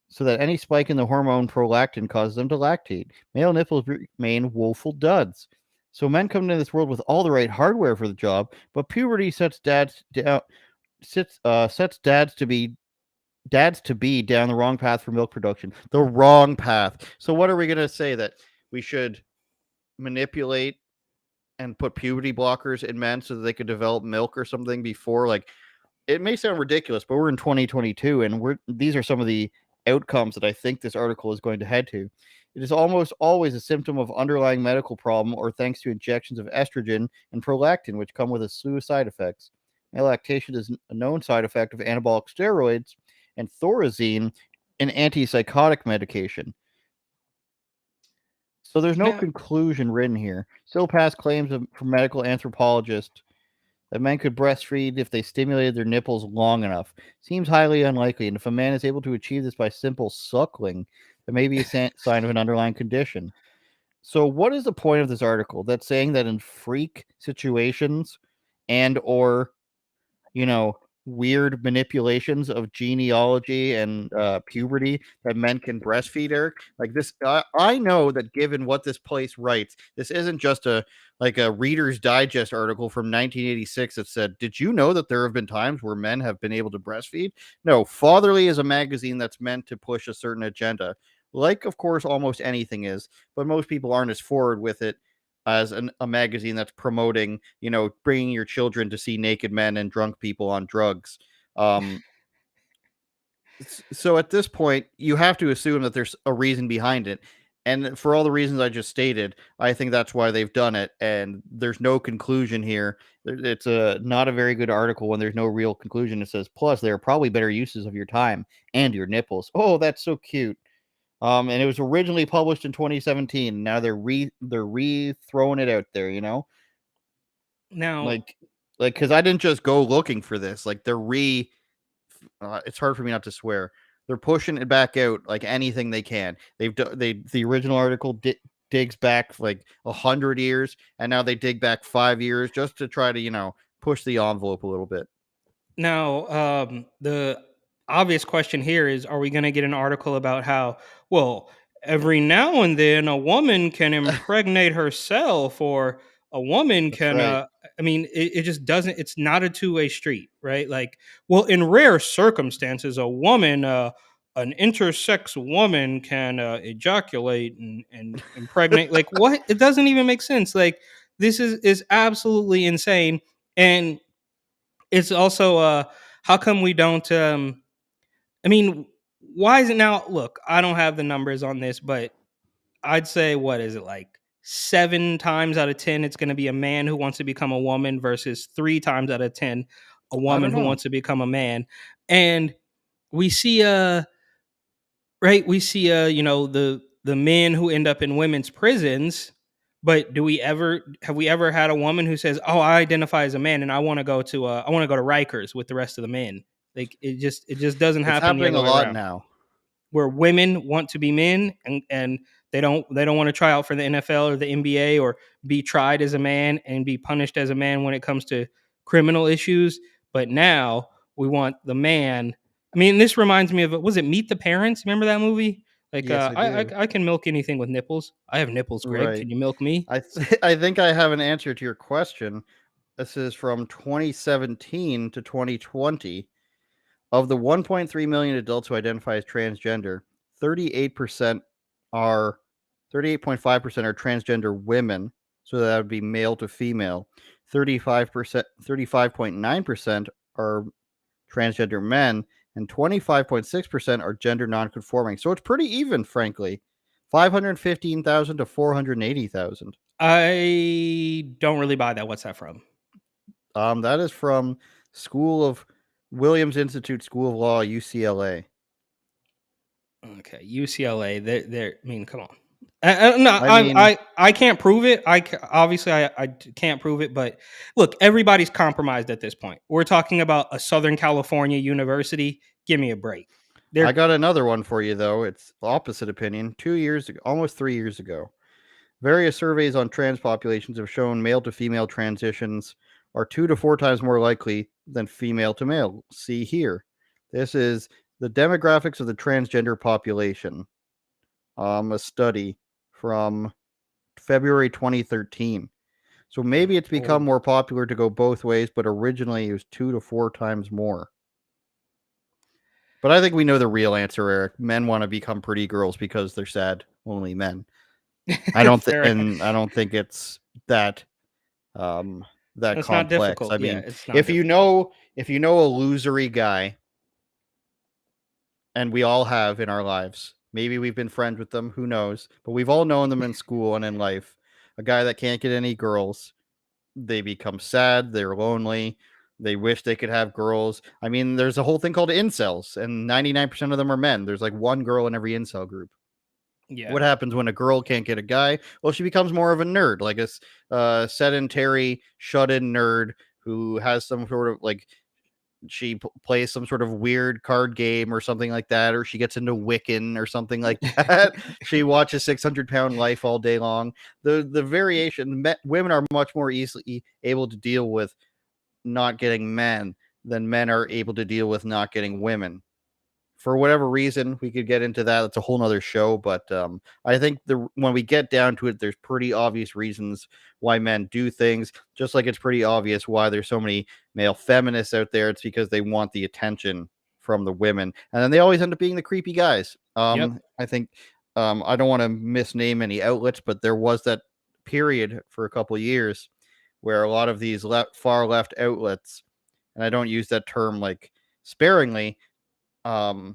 so that any spike in the hormone prolactin causes them to lactate. Male nipples remain woeful duds. So men come into this world with all the right hardware for the job, but puberty sets dads to be down the wrong path for milk production. The wrong path. So what are we going to say? That we should manipulate and put puberty blockers in men so that they could develop milk or something before? Like, it may sound ridiculous, but we're in 2022, and these are some of the outcomes that I think this article is going to head to. It is almost always a symptom of underlying medical problem, or thanks to injections of estrogen and prolactin, which come with a slew of side effects. Male lactation is a known side effect of anabolic steroids and thorazine, an antipsychotic medication. So there's no conclusion written here. Still past claims from medical anthropologists that men could breastfeed if they stimulated their nipples long enough. Seems highly unlikely, and if a man is able to achieve this by simple suckling, there may be a sign of an underlying condition. So what is the point of this article? That's saying that in freak situations and or, weird manipulations of genealogy and puberty that men can breastfeed, Eric. Like this, I know that given what this place writes, this isn't just a Reader's Digest article from 1986 that said, "Did you know that there have been times where men have been able to breastfeed?" No, Fatherly is a magazine that's meant to push a certain agenda, like of course almost anything is, but most people aren't as forward with it as a magazine that's promoting, bringing your children to see naked men and drunk people on drugs. Um, so at this point, you have to assume that there's a reason behind it. And for all the reasons I just stated, I think that's why they've done it. And there's no conclusion here. It's not a very good article when there's no real conclusion. It says, plus, there are probably better uses of your time and your nipples. Oh, that's so cute. And it was originally published in 2017. Now they're throwing it out there, Now, like because I didn't just go looking for this. Like they're it's hard for me not to swear. They're pushing it back out like anything they can. The original article digs back like 100 years, and now they dig back 5 years just to try to push the envelope a little bit. Now, the obvious question here is, are we going to get an article about how, well, every now and then a woman can impregnate herself, or a woman That's can, right. I mean, it just doesn't, it's not a two-way street, right? Like, well, in rare circumstances, a woman, an intersex woman can ejaculate and impregnate. Like, what? It doesn't even make sense. Like, this is absolutely insane. And it's also how come we don't I mean, why is it now? Look, I don't have the numbers on this, but I'd say, what is it, like 7 times out of 10 it's going to be a man who wants to become a woman versus 3 times out of 10 a I woman don't who know. wants to become a man. And we see right, we see the men who end up in women's prisons. But have we ever had a woman who says, "Oh, I identify as a man and I want to go to Rikers with the rest of the men"? Like it just doesn't It's happen the happening other a way lot around. now. Where women want to be men and they don't want to try out for the NFL or the NBA or be tried as a man and be punished as a man when it comes to criminal issues. But now we want the man. I mean, this reminds me of, was it Meet the Parents? Remember that movie? Like, Yes, I I do. I can milk anything with nipples. I have nipples, Greg. Right. Can you milk me? I think I have an answer to your question. This is from 2017 to 2020. Of the 1.3 million adults who identify as transgender, 38% are 38.5% are transgender women, so that would be male to female. 35.9% are transgender men, and 25.6% are gender nonconforming. So it's pretty even, frankly. 515,000 to 480,000. I don't really buy that. What's that from? That is from Williams Institute School of Law, UCLA. Okay, UCLA. They're. I mean, come on. No, I mean, I can't prove it. Obviously I can't prove it. But look, everybody's compromised at this point. We're talking about a Southern California university. Give me a break. I got another one for you, though. It's opposite opinion. 2 years ago, almost 3 years ago, various surveys on trans populations have shown male to female transitions are 2 to 4 times more likely than female to male. See here. This is the demographics of the transgender population. A study from February 2013. So maybe it's become more popular to go both ways, but originally it was 2 to 4 times more. But I think we know the real answer, Eric. Men want to become pretty girls because they're sad, lonely men. I don't think it's that It's complex. not difficult. I mean, it's not if you know a losery guy, and we all have in our lives, maybe we've been friends with them, who knows? But we've all known them in school and in life. A guy that can't get any girls, they become sad, they're lonely, they wish they could have girls. I mean, there's a whole thing called incels, and 99% of them are men. There's like one girl in every incel group. Yeah. What happens when a girl can't get a guy? Well, she becomes more of a nerd, like a sedentary, shut-in nerd who has some sort of like she plays some sort of weird card game or something like that, or she gets into Wiccan or something like that. She watches 600-Pound Life all day long. The variation, women are much more easily able to deal with not getting men than men are able to deal with not getting women. For whatever reason, we could get into that. It's a whole nother show, but I think when we get down to it, there's pretty obvious reasons why men do things, just like it's pretty obvious why there's so many male feminists out there. It's because they want the attention from the women, and then they always end up being the creepy guys. Yep. I think I don't want to misname any outlets, but there was that period for a couple of years where a lot of these far left outlets, and I don't use that term like sparingly, or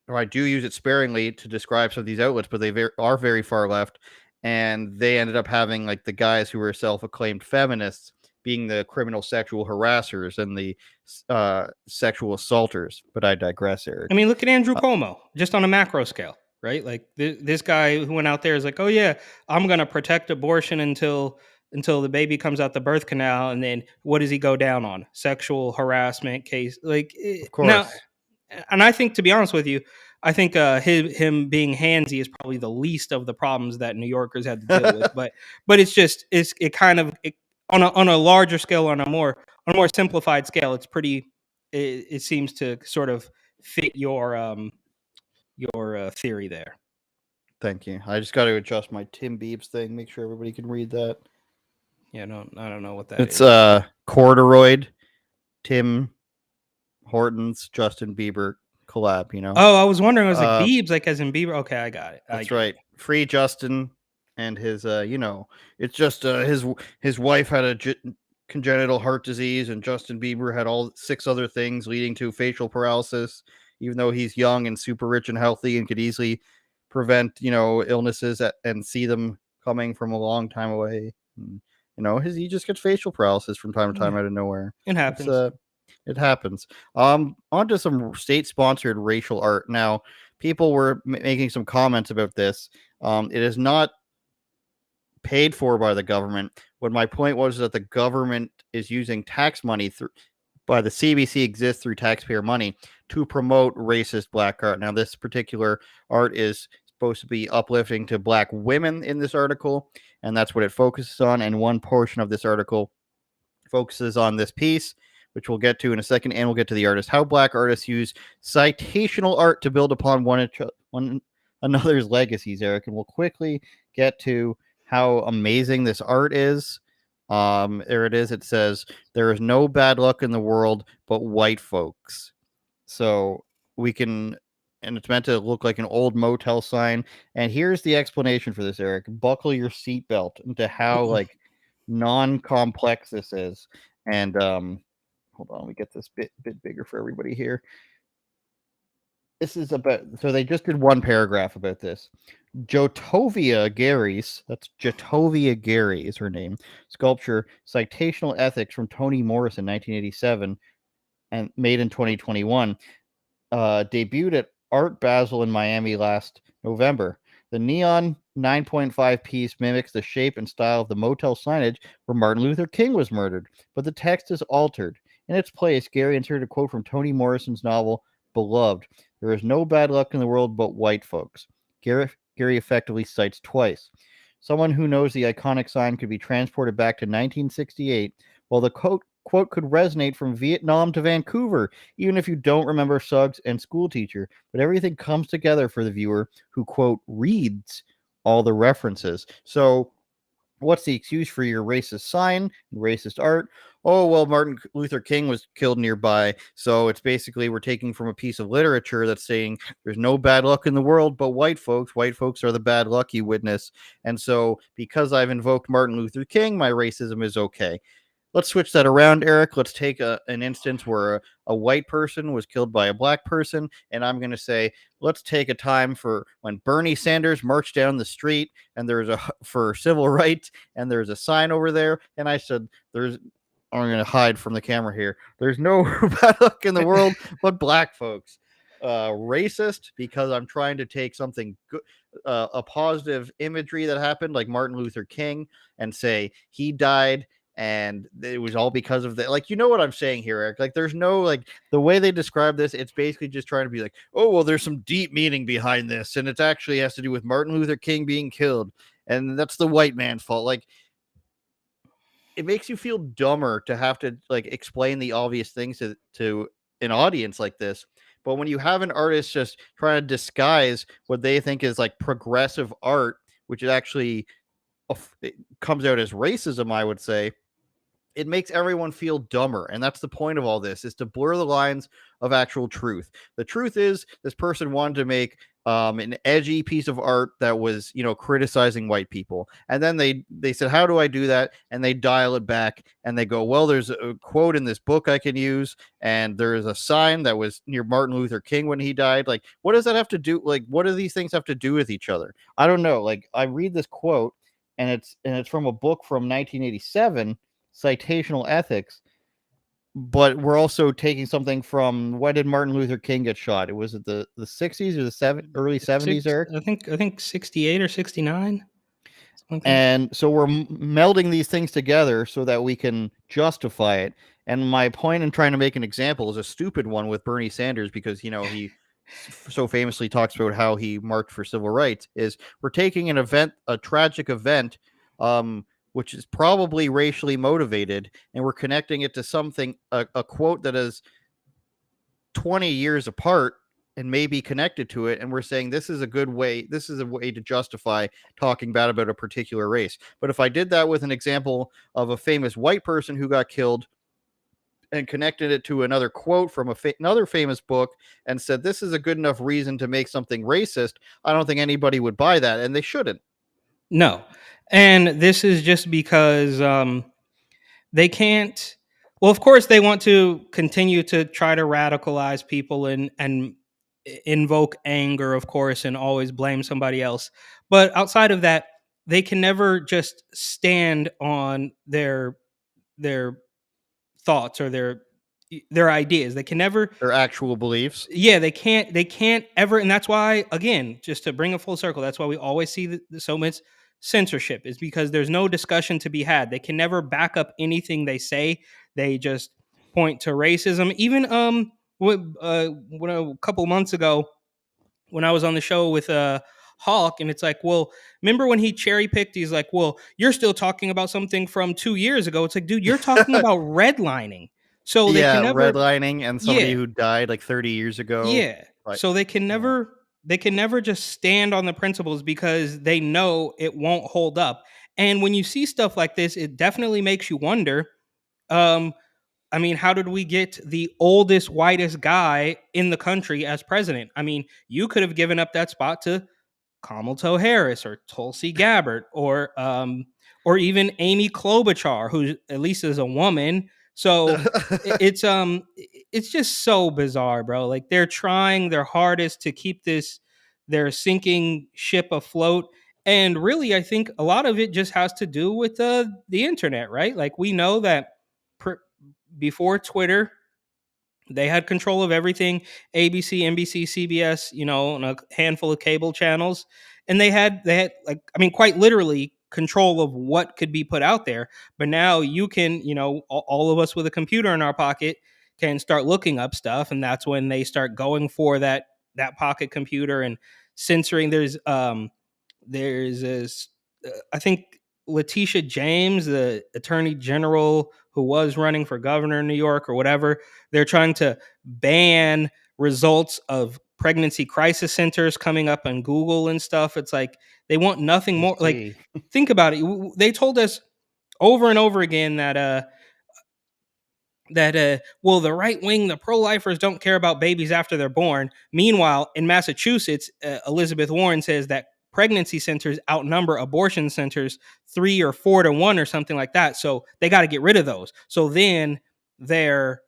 I do use it sparingly to describe some of these outlets, but they are very far left, and they ended up having like the guys who were self-acclaimed feminists being the criminal sexual harassers and the sexual assaulters. But I digress, Eric. I mean, look at Andrew Cuomo, just on a macro scale, right? Like this guy who went out there is like, oh yeah, I'm gonna protect abortion until the baby comes out the birth canal, and then what does he go down on? Sexual harassment case, like Of course. now. And I think, to be honest with you, I think him being handsy is probably the least of the problems that New Yorkers had to deal with. But it's just it kind of on a larger scale, on a more simplified scale, it's pretty. It seems to sort of fit your theory there. Thank you. I just got to adjust my Tim Biebs thing. Make sure everybody can read that. Yeah, no, I don't know what that is. It's Corduroid, Tim Hortons, Justin Bieber collab, you know? Oh, I was wondering, I was like Biebs, like as in Bieber. Okay, I got it. That's right. Free Justin and his, it's just his wife had a congenital heart disease, and Justin Bieber had all 6 other things leading to facial paralysis, even though he's young and super rich and healthy and could easily prevent, illnesses and see them coming from a long time away. And, he just gets facial paralysis from time to time out of nowhere. It happens. It happens. On to some state-sponsored racial art. Now, people were making some comments about this. It is not paid for by the government. What my point was that the government is using tax money by the CBC exists through taxpayer money to promote racist black art. Now, this particular art is supposed to be uplifting to black women in this article, and that's what it focuses on. And one portion of this article focuses on this piece, which we'll get to in a second, and we'll get to the artist. How black artists use citational art to build upon one another's legacies, Eric. And we'll quickly get to how amazing this art is. There it is. It says, there is no bad luck in the world but white folks. So we can, and it's meant to look like an old motel sign. And here's the explanation for this, Eric. Buckle your seatbelt into how like non-complex this is. And hold on, we get this bit bigger for everybody here. This is about, so they just did one paragraph about this. Jotovia Gary's, that's Jotovia Gary is her name, sculpture Citational Ethics from Toni Morris in 1987 and made in 2021, debuted at Art Basel in Miami last November. The neon 9.5 piece mimics the shape and style of the motel signage where Martin Luther King was murdered, but the text is altered. In its place, Gary inserted a quote from Toni Morrison's novel, Beloved. There is no bad luck in the world but white folks. Gary effectively cites twice. Someone who knows the iconic sign could be transported back to 1968, while the quote could resonate from Vietnam to Vancouver, even if you don't remember Suggs and School Teacher. But everything comes together for the viewer who, quote, reads all the references. So what's the excuse for your racist sign and racist art? Oh, well, Martin Luther King was killed nearby. So it's basically we're taking from a piece of literature that's saying there's no bad luck in the world, but white folks are the bad luck you witness. And so because I've invoked Martin Luther King, my racism is okay. Let's switch that around, Eric. Let's take an instance where a white person was killed by a black person. And I'm going to say, let's take a time for when Bernie Sanders marched down the street and there's for civil rights and there's a sign over there. And I said, I'm going to hide from the camera here. There's no bad luck in the world but black folks. Racist because I'm trying to take something good, a positive imagery that happened like Martin Luther King and say he died and it was all because of that. Like, you know what I'm saying here, Eric? Like, there's no, like, the way they describe this, it's basically just trying to be like, oh, well, there's some deep meaning behind this. And it actually has to do with Martin Luther King being killed. And that's the white man's fault. Like, it makes you feel dumber to have to like explain the obvious things to an audience like this. But when you have an artist just trying to disguise what they think is like progressive art, which is actually it comes out as racism, I would say, it makes everyone feel dumber. And that's the point of all this, is to blur the lines of actual truth. The truth is this person wanted to make an edgy piece of art that was, you know, criticizing white people. And then they said, how do I do that? And they dial it back and they go, well, there's a quote in this book I can use. And there's a sign that was near Martin Luther King when he died. Like, what does that have to do? Like, what do these things have to do with each other? I don't know. Like, I read this quote and it's from a book from 1987, Citational Ethics, but we're also taking something from, when did Martin Luther King get shot? It was it the 60s or the early 70s, Eric? I think 68 or 69. And so we're melding these things together so that we can justify it. And my point in trying to make an example is a stupid one with Bernie Sanders, because, you know, he so famously talks about how he marched for civil rights. Is we're taking an event, a tragic event, which is probably racially motivated, and we're connecting it to something, a quote that is 20 years apart and maybe connected to it, and we're saying this is a good way, this is a way to justify talking bad about a particular race. But if I did that with an example of a famous white person who got killed and connected it to another quote from another famous book and said this is a good enough reason to make something racist, I don't think anybody would buy that, and they shouldn't. No. And this is just because they can't. Well, of course, they want to continue to try to radicalize people and invoke anger, of course, and always blame somebody else. But outside of that, they can never just stand on their thoughts or their ideas. They can never, their actual beliefs. Yeah, they can't ever. And that's why, again, just to bring a full circle, that's why we always see so much censorship, is because there's no discussion to be had. They can never back up anything they say. They just point to racism. Even when a couple months ago when I was on the show with Hawk, and it's like, well, remember when he cherry picked? He's like, well, you're still talking about something from 2 years ago. It's like, dude, you're talking about redlining. So they can never, redlining, and somebody who died like 30 years ago. Yeah. Right. So they can never just stand on the principles because they know it won't hold up. And when you see stuff like this, it definitely makes you wonder, I mean, how did we get the oldest, whitest guy in the country as president? I mean, you could have given up that spot to Kamala Harris or Tulsi Gabbard or even Amy Klobuchar, who at least is a woman. So it's just so bizarre, bro. Like, they're trying their hardest to keep their sinking ship afloat. And really, I think a lot of it just has to do with the internet, right? Like, we know that before Twitter, they had control of everything: ABC, NBC, CBS, you know, and a handful of cable channels. And they had like, I mean, quite literally control of what could be put out there. But now you can, you know, all of us with a computer in our pocket can start looking up stuff, and that's when they start going for that pocket computer and censoring. There's this, I think Letitia James, the attorney general who was running for governor in New York or whatever, they're trying to ban results of pregnancy crisis centers coming up on Google and stuff. It's like they want nothing more. Like, think about it. They told us over and over again that well, the right wing, the pro-lifers don't care about babies after they're born. Meanwhile, in Massachusetts, Elizabeth Warren says that pregnancy centers outnumber abortion centers 3 or 4 to 1 or something like that. So they got to get rid of those. So then their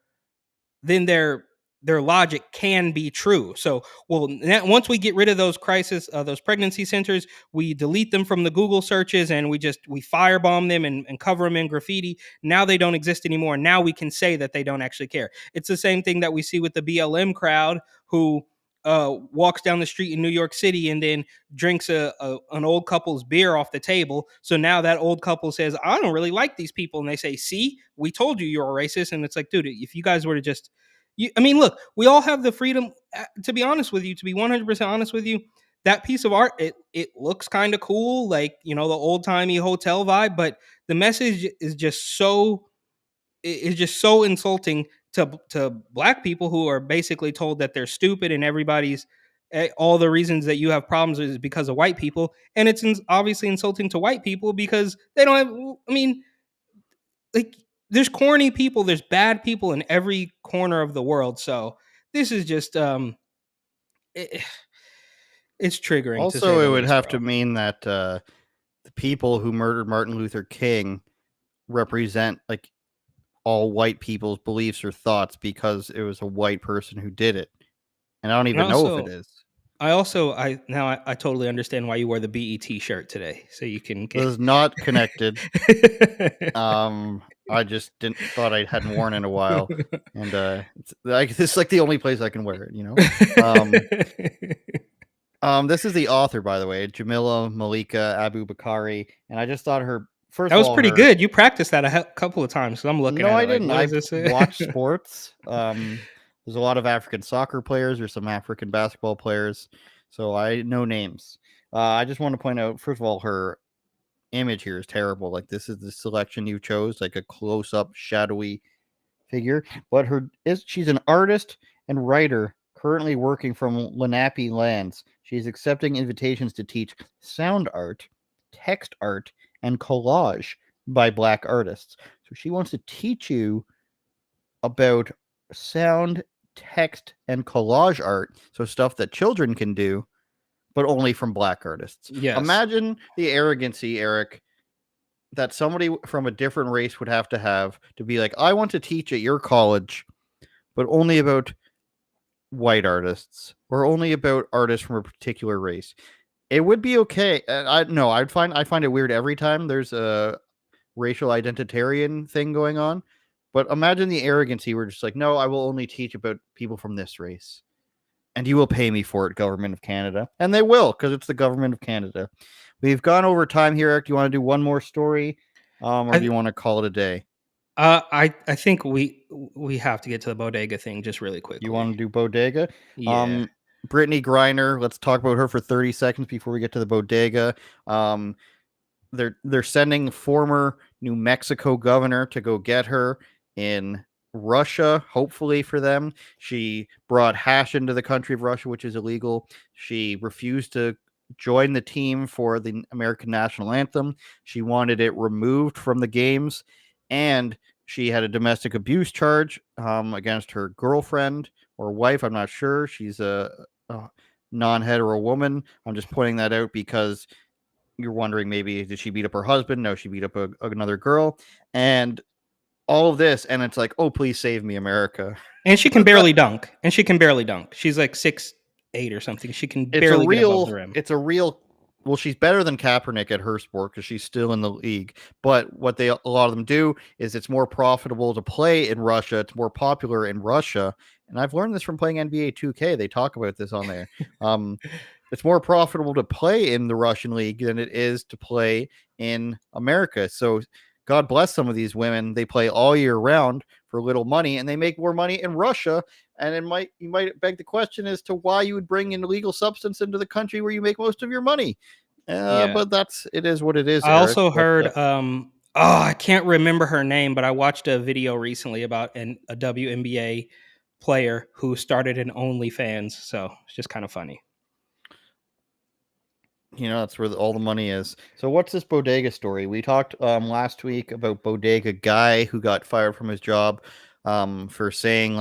logic can be true. So, well, once we get rid of those those pregnancy centers, we delete them from the Google searches and we firebomb them and cover them in graffiti. Now they don't exist anymore. Now we can say that they don't actually care. It's the same thing that we see with the BLM crowd who walks down the street in New York City and then drinks an old couple's beer off the table. So now that old couple says, I don't really like these people. And they say, see, we told you you're a racist. And it's like, dude, if you guys were to just, I mean, look, we all have the freedom, to be honest with you, to be 100% honest with you, that piece of art, it looks kind of cool, like, you know, the old timey hotel vibe, but the message is just so insulting to black people who are basically told that they're stupid and everybody's all the reasons that you have problems is because of white people, and it's obviously insulting to white people because they don't have. I mean, like, there's corny people, there's bad people in every corner of the world. So this is just it, it's triggering to say Also, the it would least, have bro. to mean that the people who murdered Martin Luther King represent like all white people's beliefs or thoughts because it was a white person who did it. And I don't And even know if it is. I totally understand why you wore the BET shirt today, so you can This is not connected. I just thought I hadn't worn it in a while, and it's like this is like the only place I can wear it. You know. This is the author, by the way, Jamila Malika Abu Bakari, and I just thought her first That of was all pretty her. good. You practiced that a couple of times. So I'm looking No, at I it like, didn't. what I is this? watch sports. There's a lot of African soccer players. There's some African basketball players, so I know names. I just want to point out, first of all, her image here is terrible. Like, this is the selection you chose, like a close-up, shadowy figure. But she's an artist and writer currently working from Lenape lands. She's accepting invitations to teach sound art, text art, and collage by Black artists. So she wants to teach you about sound, text, and collage art. So stuff that children can do, but only from Black artists. Yes. Imagine the arrogancy, Eric, that somebody from a different race would have to be like, I want to teach at your college, but only about white artists or only about artists from a particular race. It would be okay. I find it weird every time there's a racial identitarian thing going on. But imagine the arrogancy. We're just like, no, I will only teach about people from this race. And you will pay me for it, Government of Canada. And they will, because it's the Government of Canada. We've gone over time here, Eric. Do you want to do one more story? Or do you want to call it a day? I think we have to get to the bodega thing just really quickly. You want to do bodega? Yeah. Brittany Griner. Let's talk about her for 30 seconds before we get to the bodega. They're sending former New Mexico governor to go get her in Russia, hopefully for them. She brought hash into the country of Russia, which is illegal. She refused to join the team for the American national anthem. She wanted it removed from the games, and she had a domestic abuse charge against her girlfriend or wife. I'm not sure. She's a non-hetero woman. I'm just pointing that out because you're wondering, maybe did she beat up her husband? No, she beat up another girl, and all of this, and it's like, oh, please save me, America. And she can barely dunk. She's like 6'8" or something. She can barely get above the rim. It's a real. Well, she's better than Kaepernick at her sport because she's still in the league. But what a lot of them do is it's more profitable to play in Russia. It's more popular in Russia, and I've learned this from playing NBA 2K. They talk about this on there. It's more profitable to play in the Russian league than it is to play in America. So God bless some of these women. They play all year round for little money, and they make more money in Russia. And you might beg the question as to why you would bring an illegal substance into the country where you make most of your money. But it is what it is. I Eric. also heard, I can't remember her name, but I watched a video recently about a WNBA player who started an OnlyFans. So it's just kind of funny. You know, that's where all the money is. So what's this bodega story? We talked last week about bodega guy who got fired from his job for saying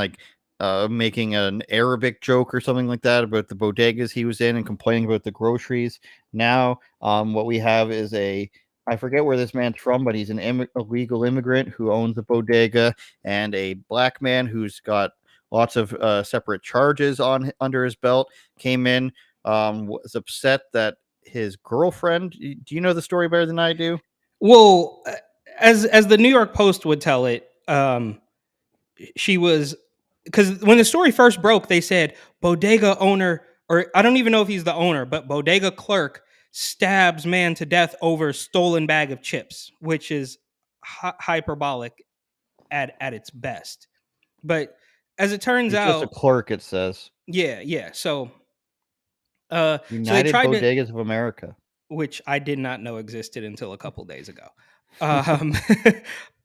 making an Arabic joke or something like that about the bodegas he was in and complaining about the groceries. Now what we have is I forget where this man's from, but he's an illegal immigrant who owns a bodega, and a black man who's got lots of separate charges under his belt came in, was upset that his girlfriend. Do you know the story better than I do? Well, as the New York Post would tell it, she was, because when the story first broke, they said bodega owner, or I don't even know if he's the owner, but bodega clerk stabs man to death over stolen bag of chips, which is hyperbolic at its best. But as it turns He's out, just a clerk, it says. yeah. So So they United tried to, Bodegas of America. which I did not know existed until a couple days ago.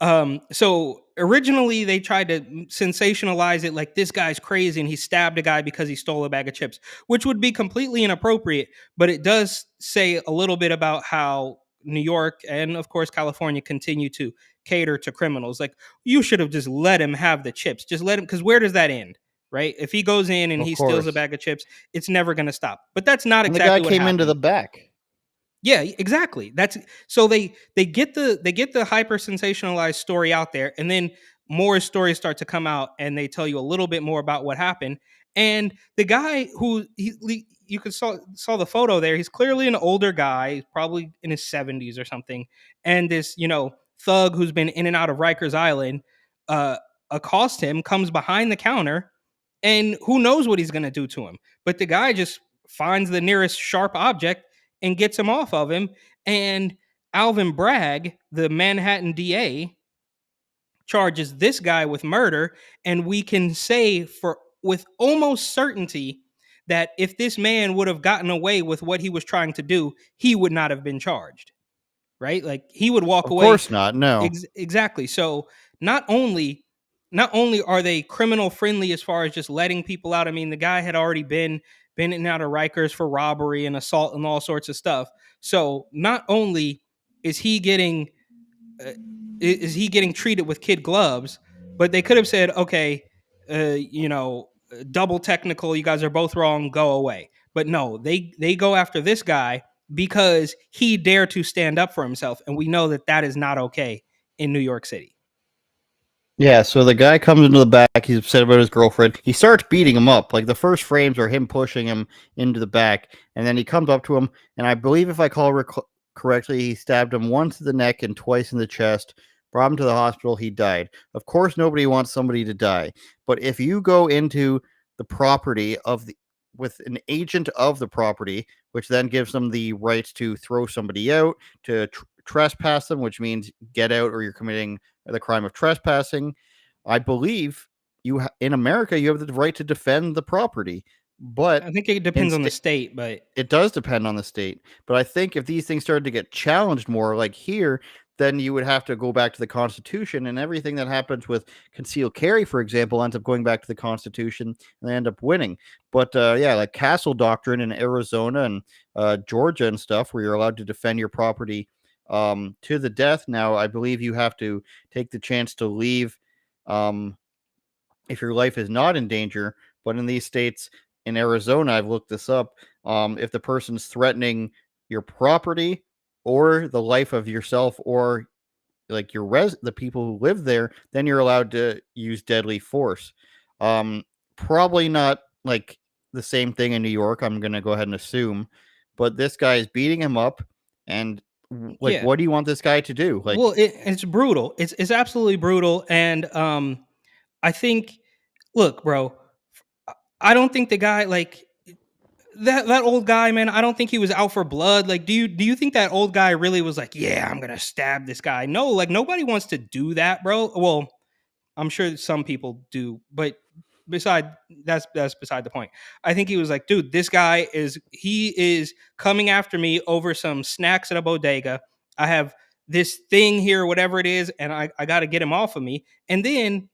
Um, so originally they tried to sensationalize it like this guy's crazy and he stabbed a guy because he stole a bag of chips, which would be completely inappropriate. But it does say a little bit about how New York and, of course, California continue to cater to criminals. Like, you should have just let him have the chips. Just let him, because where does that end? Right? If he goes in and Of he steals a course. bag of chips, it's never going to stop. But that's not And exactly the guy what came happened. into the back. Yeah, exactly. That's so they get the hyper sensationalized story out there, and then more stories start to come out, and they tell you a little bit more about what happened. And the guy who you could saw the photo there, he's clearly an older guy, probably in his 70s or something. And this thug who's been in and out of Rikers Island accosts him, comes behind the counter, and who knows what he's gonna do to him. But the guy just finds the nearest sharp object and gets him off of him. And Alvin Bragg, the Manhattan DA, charges this guy with murder. And we can say with almost certainty that if this man would have gotten away with what he was trying to do, he would not have been charged. Right? Like, he would walk Of away. course not. No. Exactly. So not only are they criminal friendly as far as just letting people out. I mean, the guy had already been in and out of Rikers for robbery and assault and all sorts of stuff. So not only is he getting treated with kid gloves, but they could have said, okay, double technical, you guys are both wrong, go away. But no, they go after this guy because he dared to stand up for himself, and we know that is not okay in New York City. Yeah, so the guy comes into the back. He's upset about his girlfriend. He starts beating him up. Like, the first frames are him pushing him into the back, and then he comes up to him, and I believe, if I call correctly, he stabbed him once in the neck and twice in the chest, brought him to the hospital. He died. Of course, nobody wants somebody to die, but if you go into the property with an agent of the property, which then gives them the rights to throw somebody out, to trespass them, which means get out or you're committing the crime of trespassing. I believe in America, you have the right to defend the property. But I think it depends on the state, but it does depend on the state. But I think if these things started to get challenged more, like here, then you would have to go back to the Constitution, and everything that happens with concealed carry, for example, ends up going back to the Constitution, and they end up winning. But like Castle Doctrine in Arizona and Georgia and stuff, where you're allowed to defend your property to the death. Now, I believe you have to take the chance to leave if your life is not in danger. But in these states, in Arizona, I've looked this up, if the person's threatening your property or the life of yourself or like the people who live there, then you're allowed to use deadly force. Probably not like the same thing in New York, I'm going to go ahead and assume, but this guy is beating him up, and like, what do you want this guy to do? Like, well, it's brutal. It's absolutely brutal. And I think, look, bro, I don't think the guy, like, that old guy, man, I don't think he was out for blood. Like, do you think that old guy really was like, yeah, I'm gonna stab this guy? No, like, nobody wants to do that, bro. Well, I'm sure some people do, but that's beside the point. I think he was like, dude, this guy is coming after me over some snacks at a bodega. I have this thing here, whatever it is, and I got to get him off of me. And then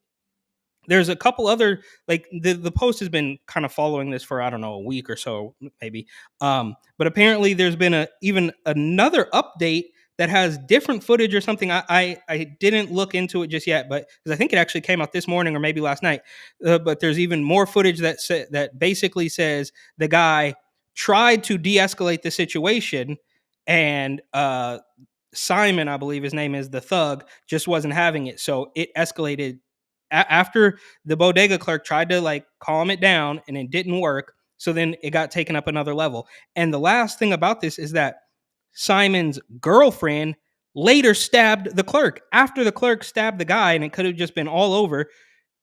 there's a couple other, like, the post has been kind of following this for, I don't know, a week or so, maybe. But apparently there's been even another update that has different footage or something. I didn't look into it just yet, but because I think it actually came out this morning or maybe last night. But there's even more footage that basically says the guy tried to de-escalate the situation, and Simon, I believe his name is, the thug, just wasn't having it. So it escalated after the bodega clerk tried to, like, calm it down, and it didn't work. So then it got taken up another level. And the last thing about this is that Simon's girlfriend later stabbed the clerk. After the clerk stabbed the guy, and it could have just been all over,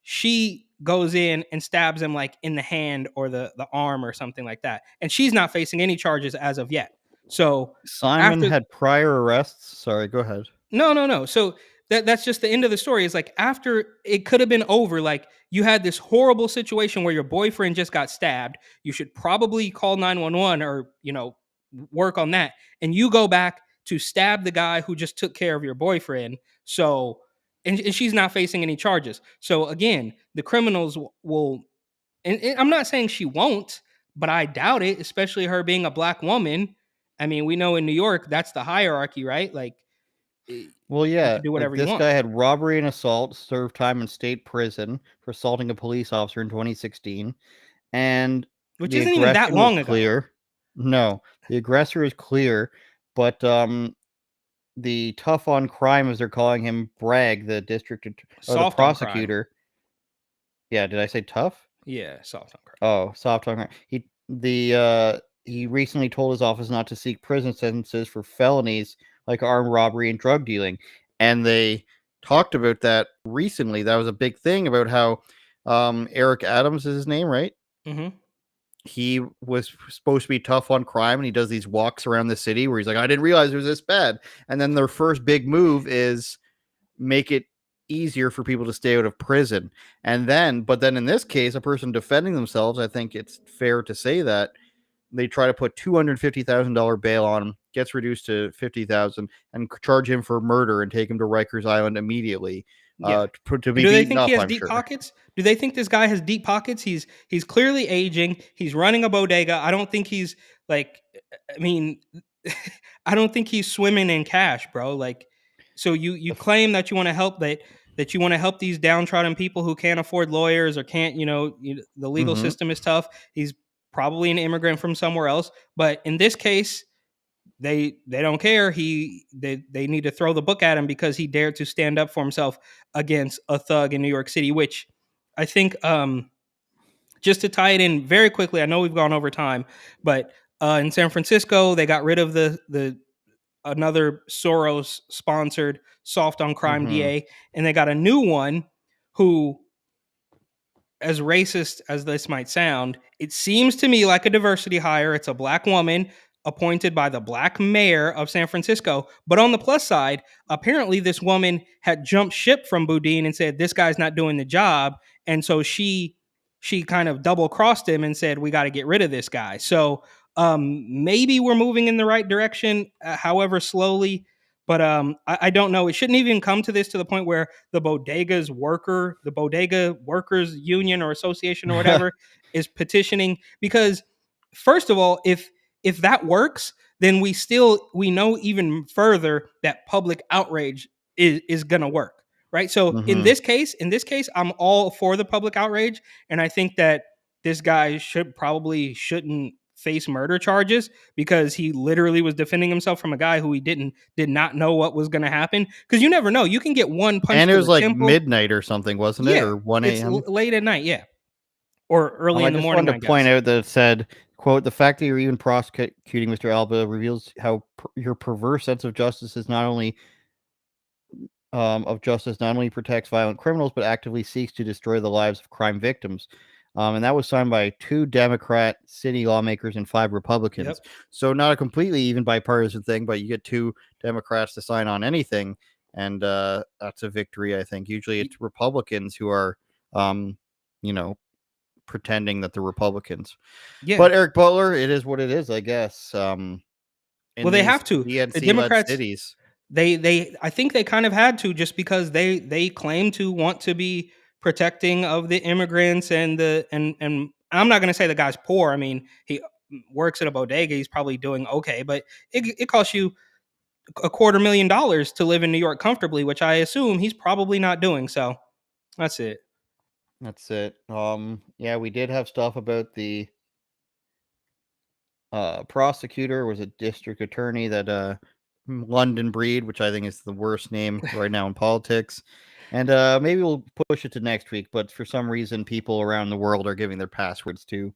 she goes in and stabs him, like, in the hand or the arm or something like that. And she's not facing any charges as of yet. So Simon had prior arrests. Sorry, go ahead. No. So That's just the end of the story. Is like after it could have been over, like you had this horrible situation where your boyfriend just got stabbed. You should probably call 911 or, work on that. And you go back to stab the guy who just took care of your boyfriend. So, and she's not facing any charges. So again, the criminals will, and I'm not saying she won't, but I doubt it, especially her being a black woman. I mean, we know in New York, that's the hierarchy, right? Like, Well, you yeah, can do like whatever you this want. guy had robbery and assault, served time in state prison for assaulting a police officer in 2016, and Which the isn't even that aggression was long ago. clear. No, the aggressor is clear, but the tough on crime, as they're calling him, Bragg, the or the Soft on crime. prosecutor. Yeah, did I say tough? Yeah, soft on crime. Oh, soft on crime. He recently told his office not to seek prison sentences for felonies like armed robbery and drug dealing. And they talked about that recently. That was a big thing about how Eric Adams is his name, right? Mm-hmm. He was supposed to be tough on crime, and he does these walks around the city where he's like, I didn't realize it was this bad. And then their first big move is make it easier for people to stay out of prison. But then in this case, a person defending themselves, I think it's fair to say that they try to put $250,000 bail on him, gets reduced to $50,000, and charge him for murder and take him to Rikers Island immediately. Yeah. To be Do they beaten think up, he has I'm deep sure. pockets? Do they think this guy has deep pockets? He's clearly aging. He's running a bodega. I don't think he's like, I mean, I don't think he's swimming in cash, bro. Like, so you claim that you want to help that you want to help these downtrodden people who can't afford lawyers or can't, the legal Mhm. system is tough. He's probably an immigrant from somewhere else, but in this case, they don't care. They need to throw the book at him because he dared to stand up for himself against a thug in New York City, which I think just to tie it in very quickly, I know we've gone over time, but in San Francisco, they got rid of the another Soros sponsored soft on crime Mhm. DA, and they got a new one who, as racist as this might sound, it seems to me like a diversity hire. It's a black woman appointed by the black mayor of San Francisco. But on the plus side, apparently this woman had jumped ship from Boudin and said, this guy's not doing the job. And so she kind of double crossed him and said, we got to get rid of this guy. So maybe we're moving in the right direction, however slowly. But I don't know. It shouldn't even come to this, to the point where the bodega workers union or association or whatever is petitioning. Because first of all, if that works, then we know even further that public outrage is gonna work, right? So in Mhm. this case, I'm all for the public outrage, and I think that this guy shouldn't face murder charges because he literally was defending himself from a guy who did not know what was going to happen. Because you never know, you can get one punch And to it was the like temple. midnight or something, wasn't it? Yeah, Or 1 it's a.m.? late at night, yeah, or early I in the just morning. wanted I to point guess. out that it said, quote, the fact that you're even prosecuting Mr. Alba reveals how your perverse sense of justice is not only protects violent criminals, but actively seeks to destroy the lives of crime victims. And that was signed by 2 Democrat city lawmakers and 5 Republicans. Yep. So not a completely even bipartisan thing, but you get 2 Democrats to sign on anything, and that's a victory, I think. Usually it's Republicans who are, pretending that they're Republicans. Yeah. But Eric Butler, it is what it is, I guess. Well, they have to. The DNC-led Democrats, cities. I think they kind of had to, just because they claim to want to be protecting of the immigrants and I'm not going to say the guy's poor. I mean, he works at a bodega. He's probably doing okay, but it costs you $250,000 to live in New York comfortably, which I assume he's probably not doing. So that's it. That's it. Yeah, we did have stuff about the prosecutor was a district attorney that London Breed, which I think is the worst name right now in politics. And maybe we'll push it to next week, but for some reason people around the world are giving their passwords to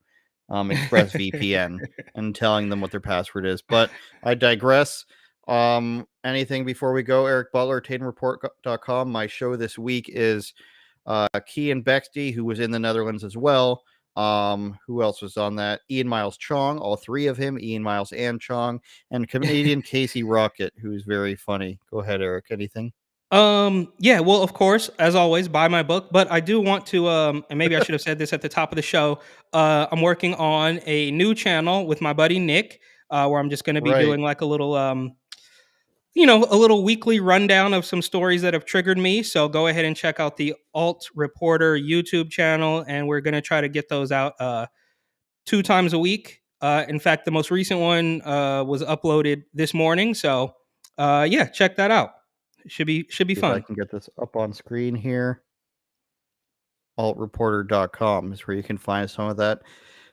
ExpressVPN and telling them what their password is. But I digress. Anything before we go? Eric Butler, TatumReport.com. My show this week is Kian Bexty, who was in the Netherlands as well. Who else was on that? Ian Miles Chong, all 3 of him, Ian Miles and Chong, and comedian Casey Rocket, who's very funny. Go ahead, Eric. Anything? Yeah, well, of course, as always, buy my book. But I do want to, and maybe I should have said this at the top of the show. I'm working on a new channel with my buddy Nick, where I'm just going to be doing like a little, a little weekly rundown of some stories that have triggered me. So go ahead and check out the Alt Reporter YouTube channel, and we're going to try to get those out 2 times a week. In fact, the most recent one was uploaded this morning. So yeah, check that out. Should be fun. I can get this up on screen here. Altreporter.com is where you can find some of that.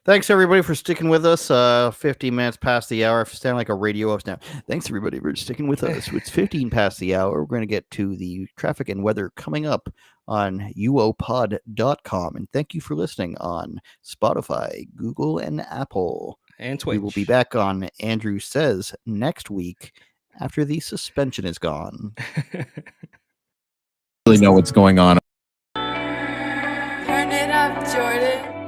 Thanks everybody for sticking with us. 15 minutes past the hour. I sound like a radio host now. Thanks everybody for sticking with us. It's 15 past the hour. We're going to get to the traffic and weather coming up on uopod.com. And thank you for listening on Spotify, Google, and Apple. And Twitch. We will be back on Andrew Says next week after the suspension is gone. Really know what's going on. Turn it up, Jordan.